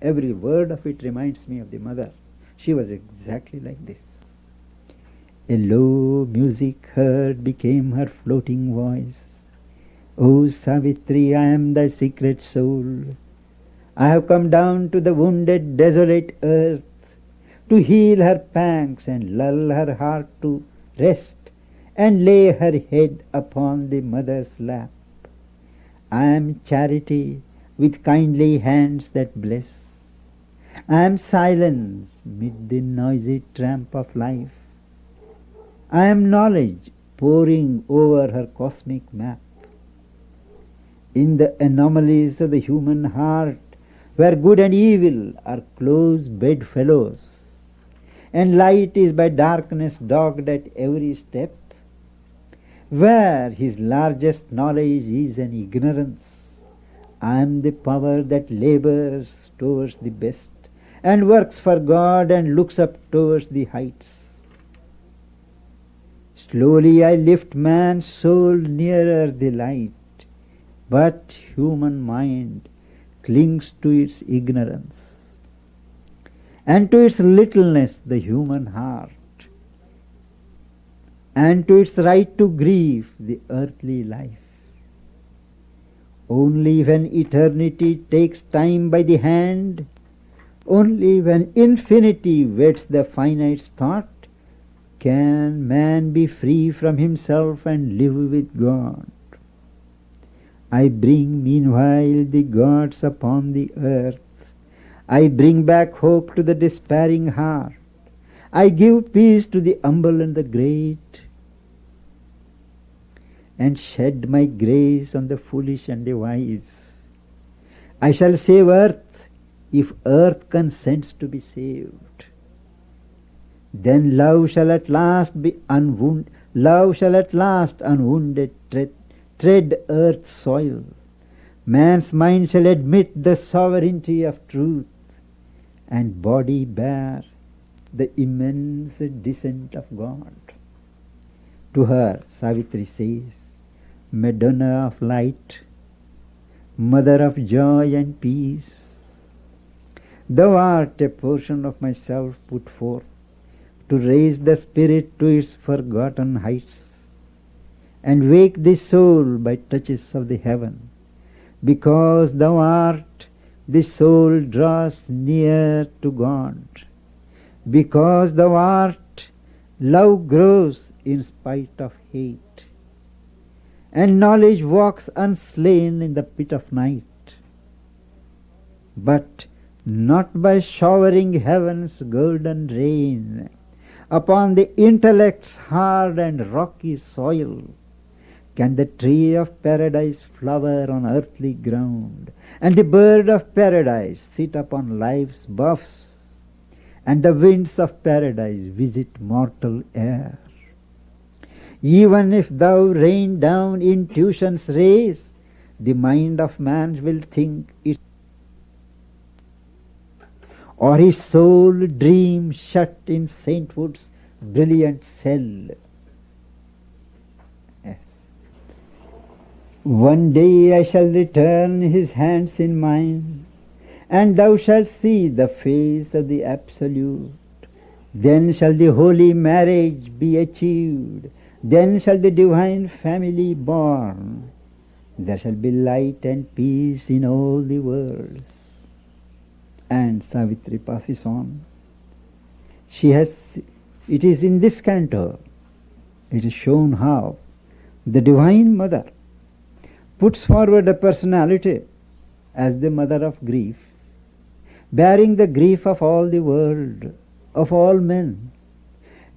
Every word of it reminds me of the mother. She was exactly like this. A low music heard became her floating voice. O Savitri, I am thy secret soul. I have come down to the wounded, desolate earth to heal her pangs and lull her heart to rest and lay her head upon the mother's lap. I am charity with kindly hands that bless. I am silence mid the noisy tramp of life. I am knowledge poring over her cosmic map. In the anomalies of the human heart, where good and evil are close bedfellows, and light is by darkness dogged at every step, where his largest knowledge is an ignorance, I am the power that labors towards the best, and works for God and looks up towards the heights. Slowly I lift man's soul nearer the light, but human mind clings to its ignorance, and to its littleness the human heart, and to its right to grieve the earthly life. Only when eternity takes time by the hand, only when infinity weds the finite's thought, can man be free from himself and live with God. I bring meanwhile the gods upon the earth. I bring back hope to the despairing heart. I give peace to the humble and the great, and shed my grace on the foolish and the wise. I shall save earth if earth consents to be saved. Then love shall at last be unwounded. Love shall at last unwounded tread earth's soil. Man's mind shall admit the sovereignty of truth, and body bear the immense descent of God. To her, Savitri says, Madonna of light, Mother of joy and peace, thou art a portion of myself put forth to raise the spirit to its forgotten heights. and wake the soul by touches of the heaven. Because thou art, the soul draws near to God. Because thou art, love grows in spite of hate, and knowledge walks unslain in the pit of night. But not by showering heaven's golden rain upon the intellect's hard and rocky soil can the tree of paradise flower on earthly ground, and the bird of paradise sit upon life's buffs, and the winds of paradise visit mortal air. Even if thou rain down intuition's rays, the mind of man will think it, or his soul dream shut in sainthood's brilliant cell. Yes. One day I shall return his hands in mine, and thou shalt see the face of the Absolute. Then shall the holy marriage be achieved. Then shall the divine family born. There shall be light and peace in all the worlds. And Savitri passes on. It is in this canto, it is shown how the Divine Mother puts forward a personality as the mother of grief, bearing the grief of all the world, of all men,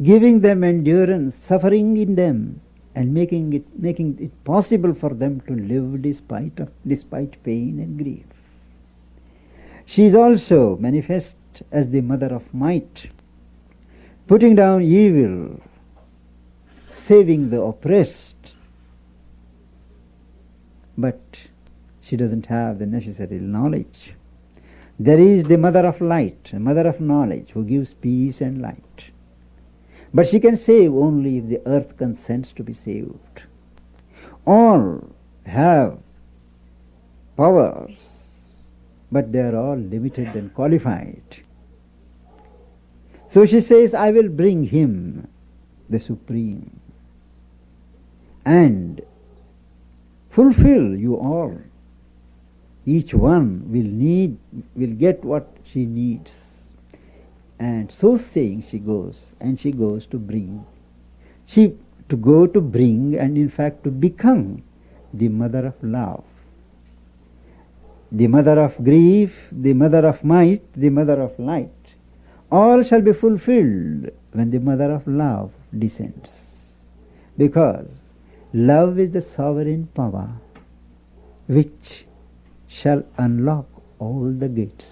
giving them endurance, suffering in them, and making it possible for them to live despite pain and grief. She is also manifest as the mother of might, putting down evil, saving the oppressed. But she doesn't have the necessary knowledge. There is the mother of light, the mother of knowledge, who gives peace and light. But she can save only if the earth consents to be saved. All have powers, but they are all limited and qualified. So she says, I will bring him, the Supreme, and fulfill you all. Each one will get what she needs. And so saying, she goes to bring. To bring and in fact to become the mother of love. The mother of grief, the mother of might, the mother of light. All shall be fulfilled when the mother of love descends. Because love is the sovereign power which shall unlock all the gates.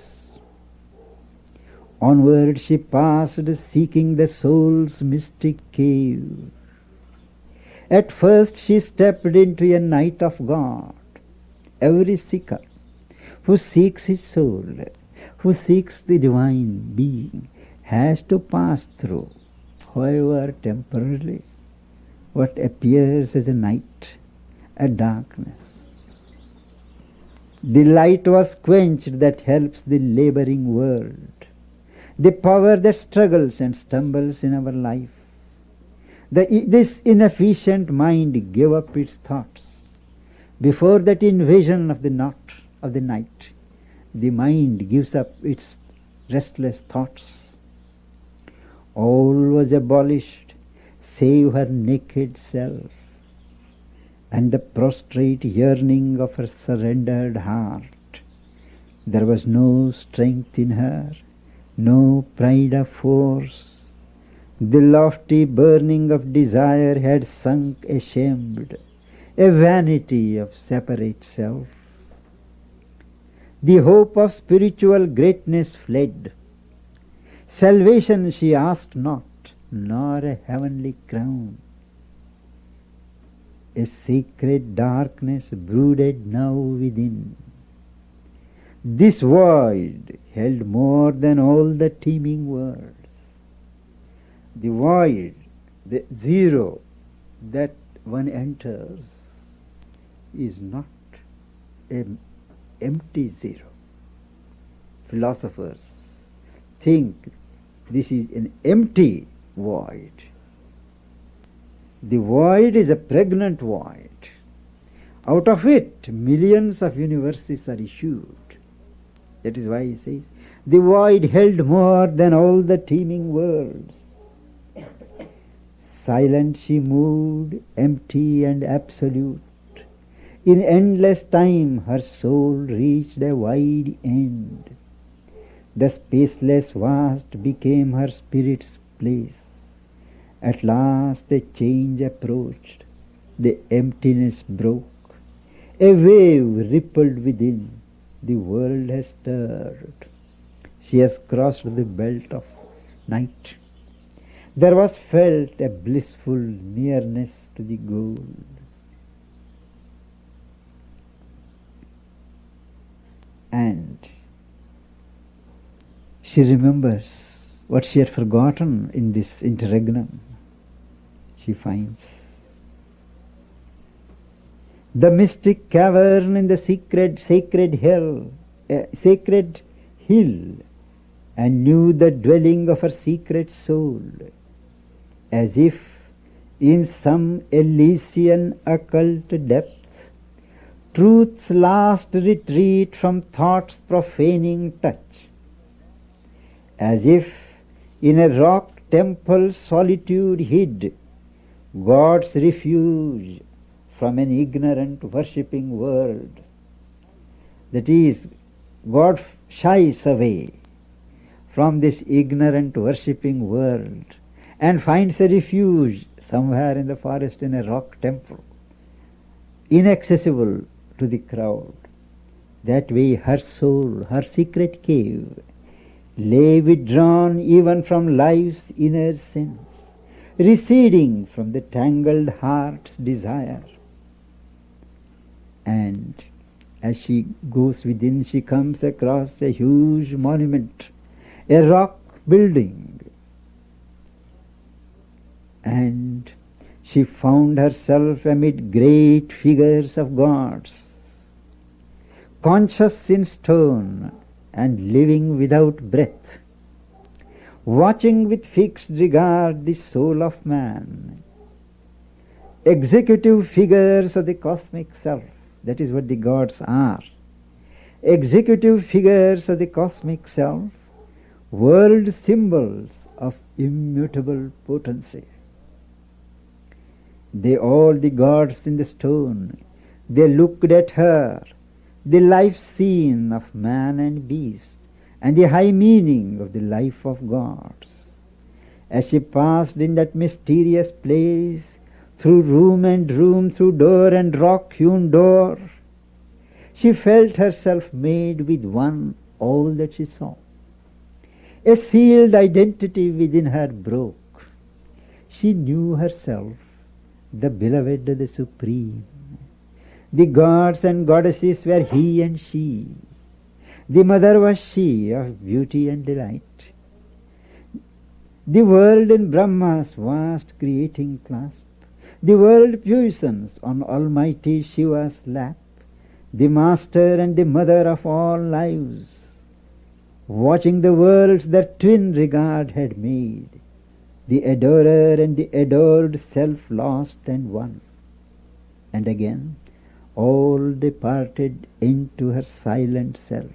Onward she passed, seeking the soul's mystic cave. At first she stepped into a night of God. Every seeker who seeks his soul, who seeks the divine being, has to pass through, however temporarily, what appears as a night, a darkness. The light was quenched that helps the laboring world, the power that struggles and stumbles in our life. This inefficient mind gave up its thoughts. Before that invasion of the night, the mind gives up its restless thoughts. All was abolished save her naked self and the prostrate yearning of her surrendered heart. There was no strength in her, no pride of force. The lofty burning of desire had sunk ashamed, a vanity of separate self. The hope of spiritual greatness fled. Salvation she asked not, nor a heavenly crown. A sacred darkness brooded now within. This void held more than all the teeming worlds. The void, the zero that one enters, is not an empty zero. Philosophers think this is an empty void. The void is a pregnant void. Out of it, millions of universes are issued. That is why he says, the void held more than all the teeming worlds. Silent she moved, empty and absolute. In endless time her soul reached a wide end. The spaceless vast became her spirit's place. At last a change approached. The emptiness broke. A wave rippled within. The world has stirred. She has crossed the belt of night. There was felt a blissful nearness to the goal. And she remembers what she had forgotten in this interregnum. She finds the mystic cavern in the sacred hill, and knew the dwelling of her secret soul, as if in some Elysian occult depth, truth's last retreat from thought's profaning touch, as if in a rock temple solitude hid, God's refuge from an ignorant worshipping world. That is, God shies away from this ignorant worshipping world and finds a refuge somewhere in the forest in a rock temple, inaccessible to the crowd. That way her soul, her secret cave, lay withdrawn even from life's inner sense, receding from the tangled heart's desire. And as she goes within, she comes across a huge monument, a rock building. And she found herself amid great figures of gods, conscious in stone and living without breath, watching with fixed regard the soul of man, executive figures of the cosmic self. That is what the gods are. Executive figures of the cosmic self, world symbols of immutable potency. All the gods in the stone, they looked at her, the life scene of man and beast, and the high meaning of the life of gods. As she passed in that mysterious place, through room and room, through door and rock-hewn door, she felt herself made with one all that she saw. A sealed identity within her broke. She knew herself the beloved of the Supreme. The gods and goddesses were he and she. The mother was she of beauty and delight. The world in Brahma's vast creating clasp, the world puissance on Almighty Shiva's lap, the master and the mother of all lives, watching the worlds that twin regard had made, the adorer and the adored, self lost and one. And again, all departed into her silent self.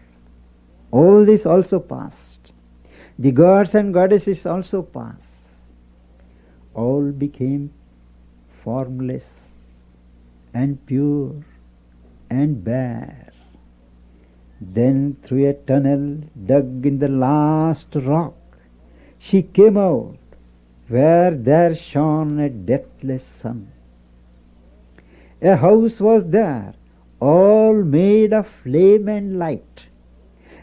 All this also passed. The gods and goddesses also passed. All became formless and pure and bare. Then through a tunnel dug in the last rock, she came out where there shone a deathless sun. A house was there, all made of flame and light,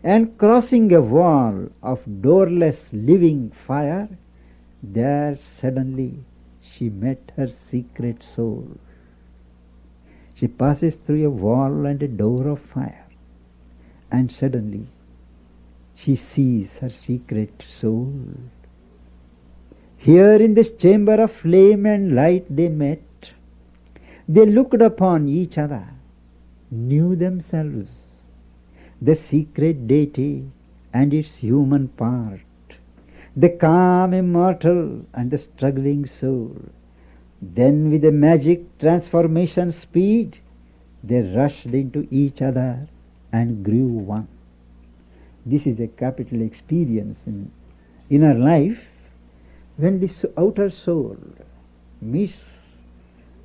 and crossing a wall of doorless living fire, there suddenly she met her secret soul. She passes through a wall and a door of fire, and suddenly she sees her secret soul. Here in this chamber of flame and light they met. They looked upon each other, knew themselves, the secret deity and its human part, the calm immortal and the struggling soul, Then with a magic transformation speed, they rushed into each other and grew one. This is a capital experience in inner life when this outer soul meets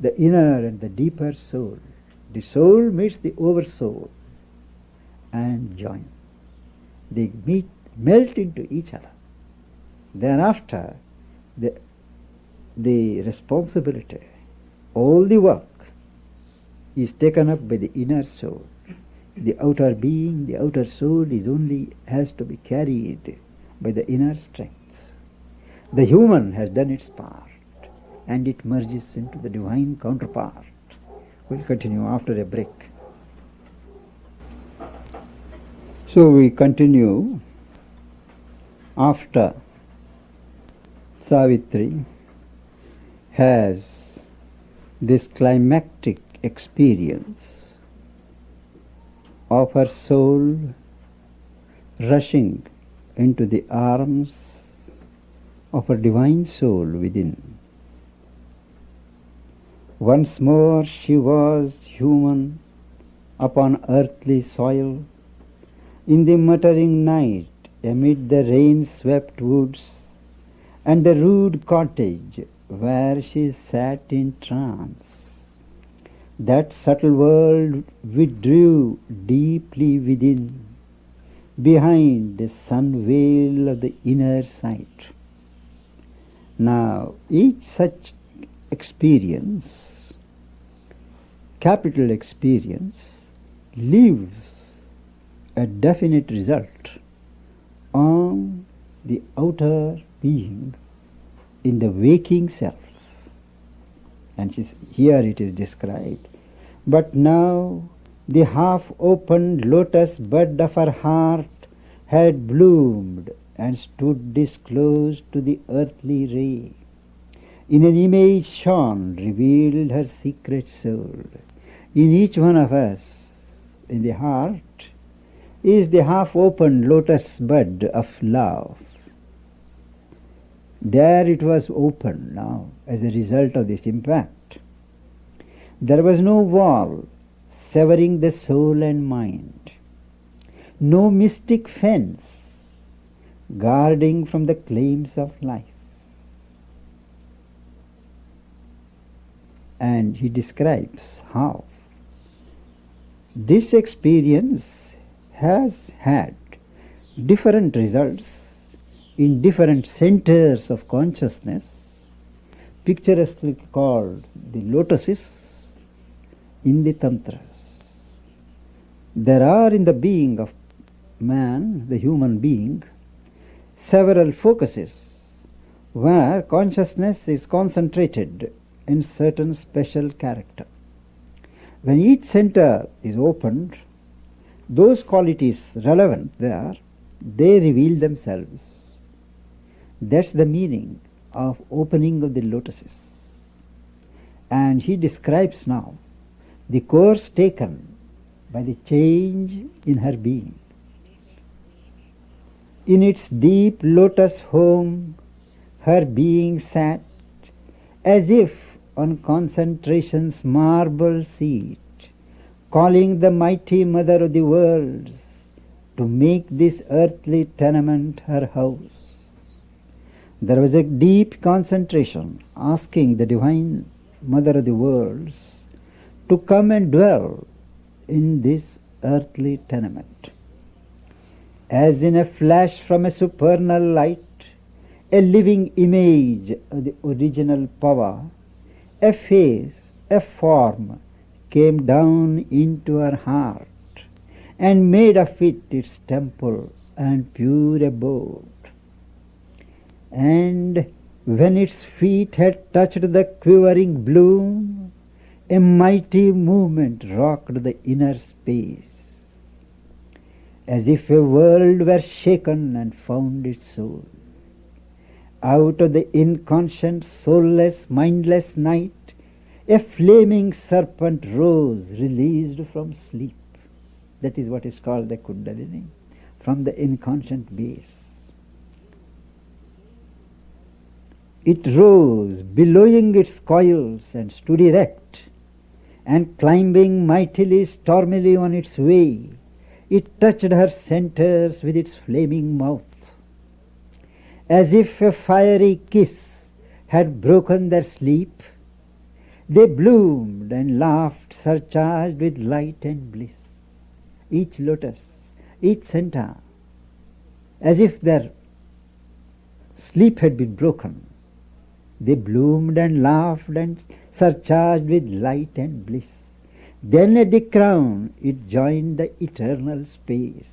the inner and the deeper soul. The soul meets the oversoul and join. They melt into each other. Thereafter, the responsibility, all the work is taken up by the inner soul. The outer being, the outer soul has to be carried by the inner strength. The human has done its part and it merges into the divine counterpart. We'll continue after a break. So we continue after Savitri has this climactic experience of her soul rushing into the arms of her divine soul within. Once more she was human upon earthly soil, in the muttering night, amid the rain-swept woods, and the rude cottage where she sat in trance. That subtle world withdrew deeply within, behind the sun veil of the inner sight. Now, each such experience, capital experience, leaves a definite result on the outer being in the waking self. And here it is described. But now the half-opened lotus bud of her heart had bloomed and stood disclosed to the earthly ray. In an image shone, revealed her secret soul. In each one of us, in the heart, is the half-opened lotus bud of love. There it was open now as a result of this impact. There was no wall severing the soul and mind, no mystic fence guarding from the claims of life. And he describes how this experience has had different results in different centers of consciousness, picturesquely called the lotuses in the tantras. There are in the being of man, the human being, several focuses where consciousness is concentrated in certain special character. When each center is opened, those qualities relevant there, they reveal themselves. That's the meaning of opening of the lotuses. And he describes now the course taken by the change in her being. In its deep lotus home, her being sat as if on concentration's marble seat, calling the mighty mother of the worlds to make this earthly tenement her house. There was a deep concentration asking the divine mother of the worlds to come and dwell in this earthly tenement. As in a flash from a supernal light, a living image of the original power, a face, a form came down into her heart and made of it its temple and pure abode. And when its feet had touched the quivering bloom, a mighty movement rocked the inner space, as if a world were shaken and found its soul. Out of the inconscient, soulless, mindless night, a flaming serpent rose, released from sleep. That is what is called the Kundalini, from the inconscient base. It rose, billowing its coils, and stood erect, and climbing mightily, stormily on its way, it touched her centers with its flaming mouth, as if a fiery kiss had broken their sleep. They bloomed and laughed, surcharged with light and bliss. Each lotus, each center, as if their sleep had been broken. They bloomed and laughed and surcharged with light and bliss. Then at the crown it joined the eternal space.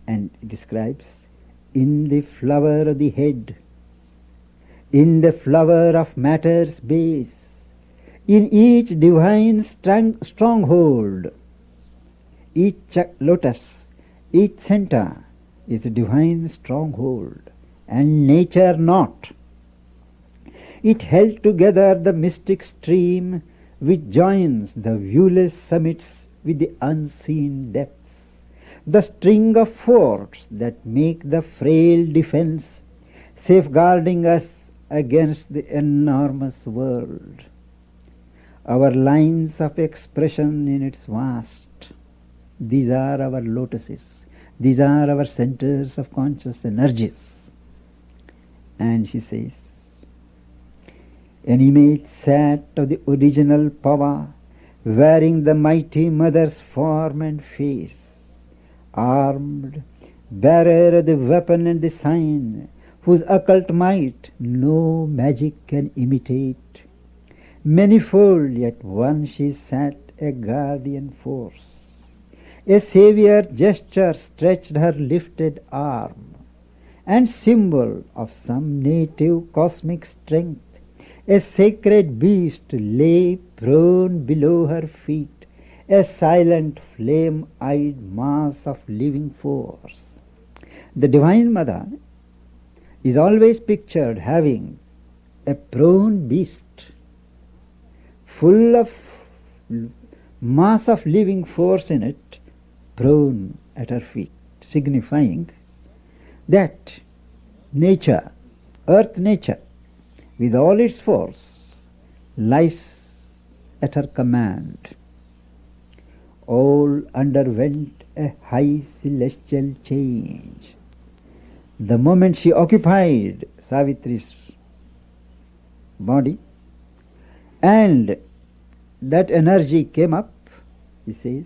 And it describes, in the flower of the head, in the flower of matter's base, in each divine stronghold, each lotus, each center is a divine stronghold, and nature not. It held together the mystic stream which joins the viewless summits with the unseen depths, the string of forts that make the frail defense, safeguarding us against the enormous world. Our lines of expression in its vast, these are our lotuses, these are our centers of conscious energies. And she says, an image sat of the original power, wearing the mighty mother's form and face, armed, bearer of the weapon and the sign, whose occult might no magic can imitate. Manifold, yet one she sat, a guardian force. A savior gesture stretched her lifted arm, and symbol of some native cosmic strength, a sacred beast lay prone below her feet, a silent flame-eyed mass of living force. The Divine Mother is always pictured having a prone beast full of mass of living force in it, prone at her feet, signifying that nature, earth nature, with all its force, lies at her command. All underwent a high celestial change. The moment she occupied Savitri's body, and that energy came up, he says,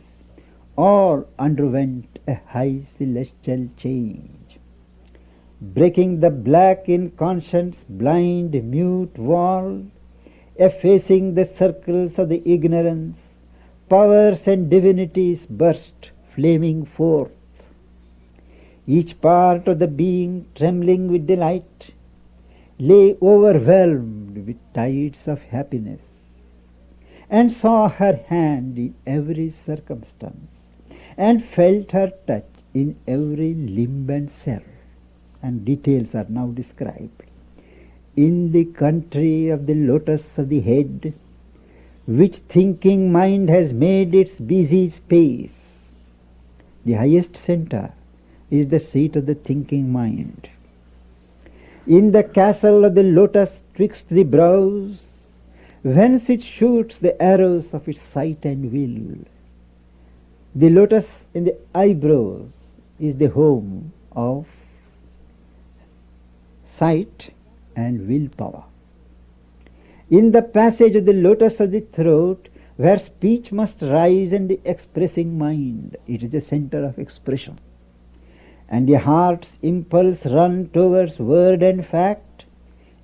all underwent a high celestial change. Breaking the black inconscience, blind, mute wall, effacing the circles of the ignorance, powers and divinities burst, flaming forth. Each part of the being, trembling with delight, lay overwhelmed with tides of happiness, and saw her hand in every circumstance, and felt her touch in every limb and cell. And details are now described. In the country of the lotus of the head, which thinking mind has made its busy space, the highest center is the seat of the thinking mind. In the castle of the lotus twixt the brows, whence it shoots the arrows of its sight and will, the lotus in the eyebrows is the home of sight and willpower. In the passage of the lotus of the throat, where speech must rise and the expressing mind, it is the center of expression. And the heart's impulse run towards word and fact,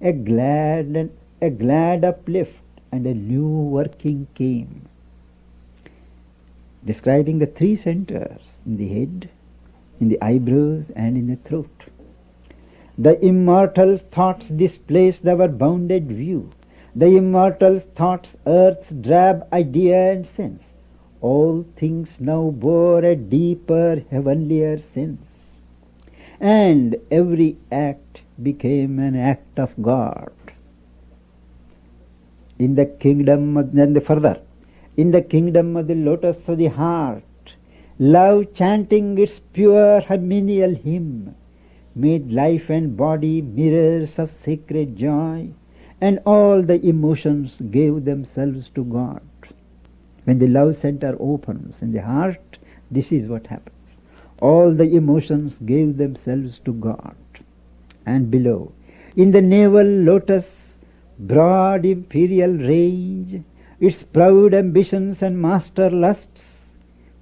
a glad uplift, and a new working came. Describing the three centers, in the head, in the eyebrows, and in the throat. The immortal thoughts displaced our bounded view. The immortal thoughts, earth's drab idea and sense. All things now bore a deeper, heavenlier sense. And every act became an act of God. In the kingdom of, then further, in the kingdom of the lotus of the heart, love chanting its pure hymeneal hymn, made life and body mirrors of sacred joy, and all the emotions gave themselves to God. When the love center opens in the heart, this is what happens. All the emotions gave themselves to God. And below, in the navel lotus, broad imperial range, its proud ambitions and master lusts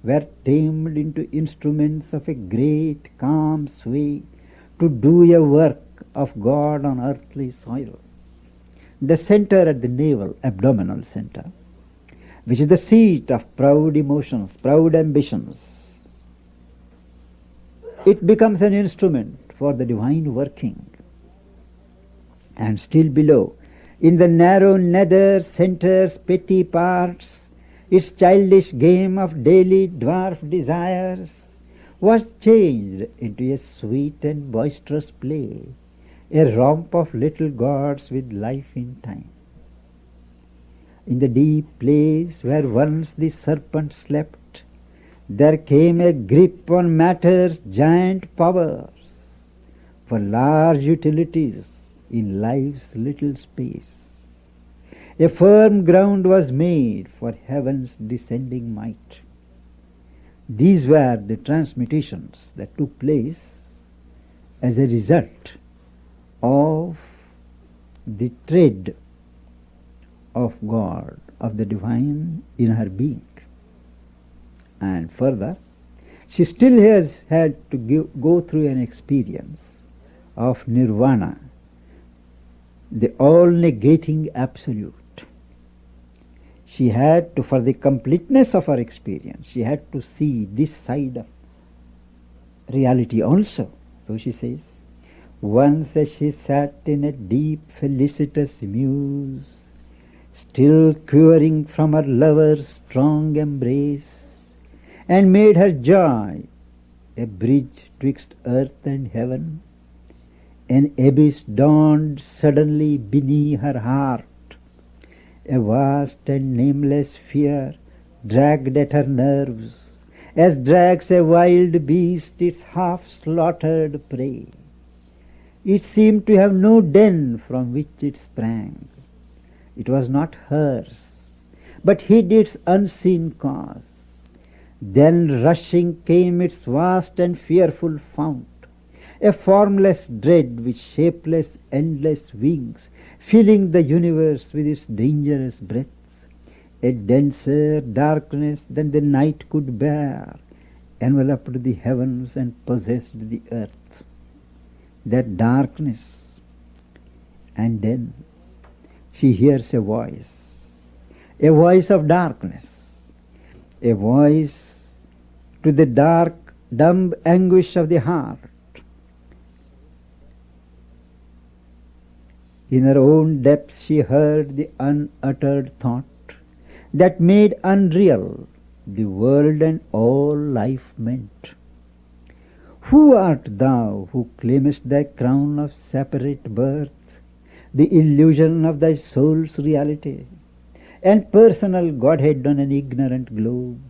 were tamed into instruments of a great calm sway to do a work of God on earthly soil. The center at the navel, abdominal center, which is the seat of proud emotions, proud ambitions, it becomes an instrument for the divine working. And still below, in the narrow nether center's petty parts, its childish game of daily dwarf desires was changed into a sweet and boisterous play, a romp of little gods with life in time. In the deep place where once the serpent slept, there came a grip on matter's giant powers for large utilities in life's little space. A firm ground was made for heaven's descending might. These were the transmutations that took place as a result of the tread of God, of the divine in her being. And further, she still has had to go through an experience of nirvana, the all-negating absolute. She had to, for the completeness of her experience, she had to see this side of reality also. So she says, once as she sat in a deep felicitous muse, still quivering from her lover's strong embrace, and made her joy a bridge twixt earth and heaven, an abyss dawned suddenly beneath her heart. A vast and nameless fear dragged at her nerves, as drags a wild beast its half-slaughtered prey. It seemed to have no den from which it sprang. It was not hers, but hid its unseen cause. Then rushing came its vast and fearful fount, a formless dread with shapeless, endless wings, filling the universe with its dangerous breaths. A denser darkness than the night could bear enveloped the heavens and possessed the earth. That darkness, and then she hears a voice of darkness, a voice to the dark, dumb anguish of the heart. In her own depths she heard the unuttered thought that made unreal the world and all life meant. Who art thou who claimest thy crown of separate birth, the illusion of thy soul's reality, and personal godhead on an ignorant globe?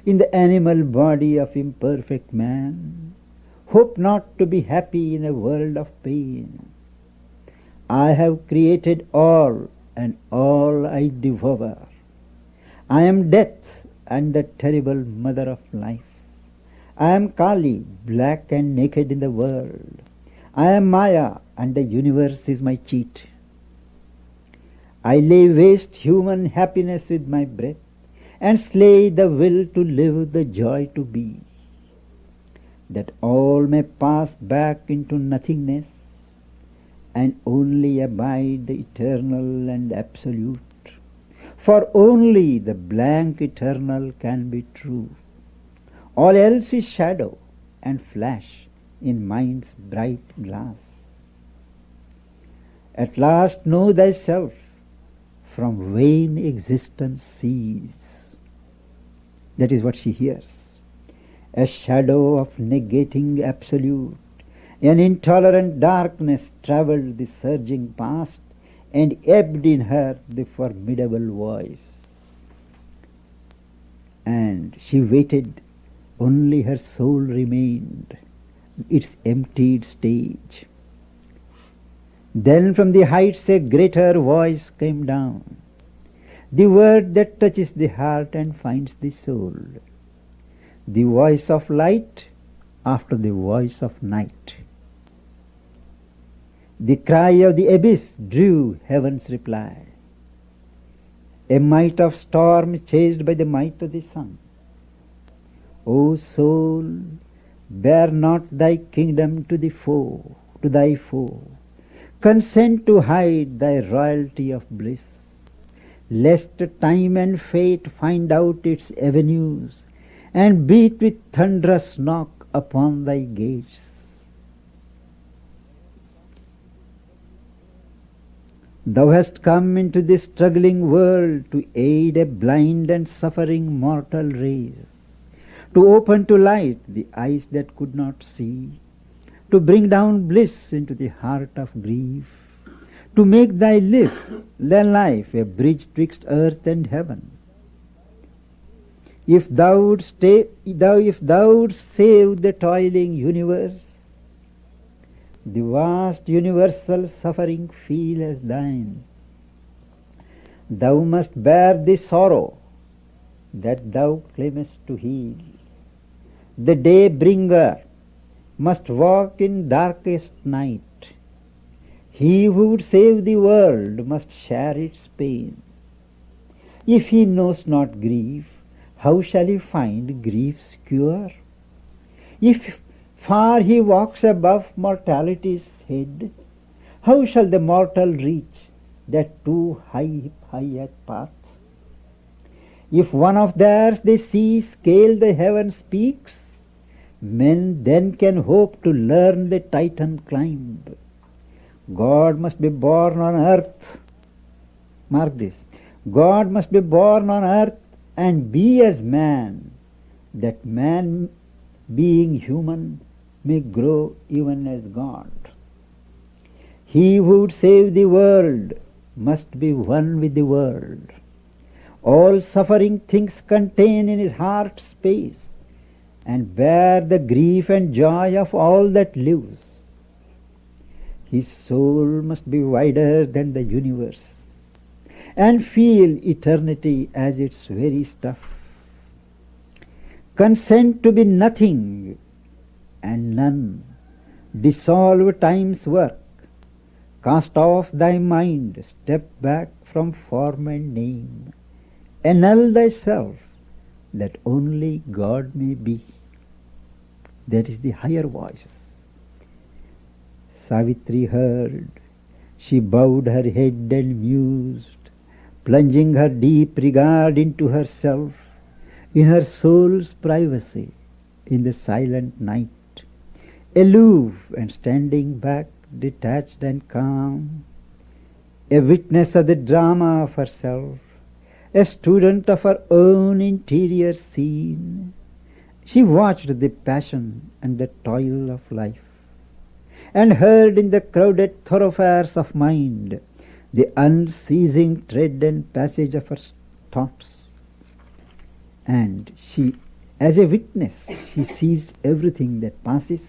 In the animal body of imperfect man, hope not to be happy in a world of pain. I have created all, and all I devour. I am death and the terrible mother of life. I am Kali, black and naked in the world. I am Maya, and the universe is my cheat. I lay waste human happiness with my breath, and slay the will to live, the joy to be, that all may pass back into nothingness, and only abide the eternal and absolute. For only the blank eternal can be true. All else is shadow and flash in mind's bright glass. At last know thyself, from vain existence cease. That is what she hears. A shadow of negating absolute, an intolerant darkness travelled the surging past, and ebbed in her the formidable voice. And she waited, only her soul remained, its emptied stage. Then from the heights a greater voice came down, the word that touches the heart and finds the soul, the voice of light after the voice of night. The cry of the abyss drew heaven's reply, a might of storm chased by the might of the sun. O soul, bear not thy kingdom to thy foe. Consent to hide thy royalty of bliss, lest time and fate find out its avenues and beat with thunderous knock upon thy gates. Thou hast come into this struggling world to aid a blind and suffering mortal race, to open to light the eyes that could not see, to bring down bliss into the heart of grief, to make thy life a bridge twixt earth and heaven. If thou wouldst save the toiling universe, the vast universal suffering feel as thine, thou must bear the sorrow that thou claimest to heal. The day bringer must walk in darkest night. He who would save the world must share its pain. If he knows not grief, how shall he find grief's cure? If far he walks above mortality's head, how shall the mortal reach that too high path? If one of theirs they see scale the heaven's peaks, men then can hope to learn the Titan climb. God must be born on earth. Mark this. God must be born on earth and be as man, that man, being human, may grow even as God. He who would save the world must be one with the world. All suffering things contain in his heart space, and bear the grief and joy of all that lives. His soul must be wider than the universe, and feel eternity as its very stuff. Consent to be nothing and none, dissolve time's work, cast off thy mind, step back from form and name, annul thyself, that only God may be. That is the higher voice. Savitri heard. She bowed her head and mused, plunging her deep regard into herself, in her soul's privacy, in the silent night, aloof and standing back, detached and calm, a witness of the drama of herself, a student of her own interior scene. She watched the passion and the toil of life, and heard in the crowded thoroughfares of mind the unceasing tread and passage of her thoughts. And she, as a witness, she sees everything that passes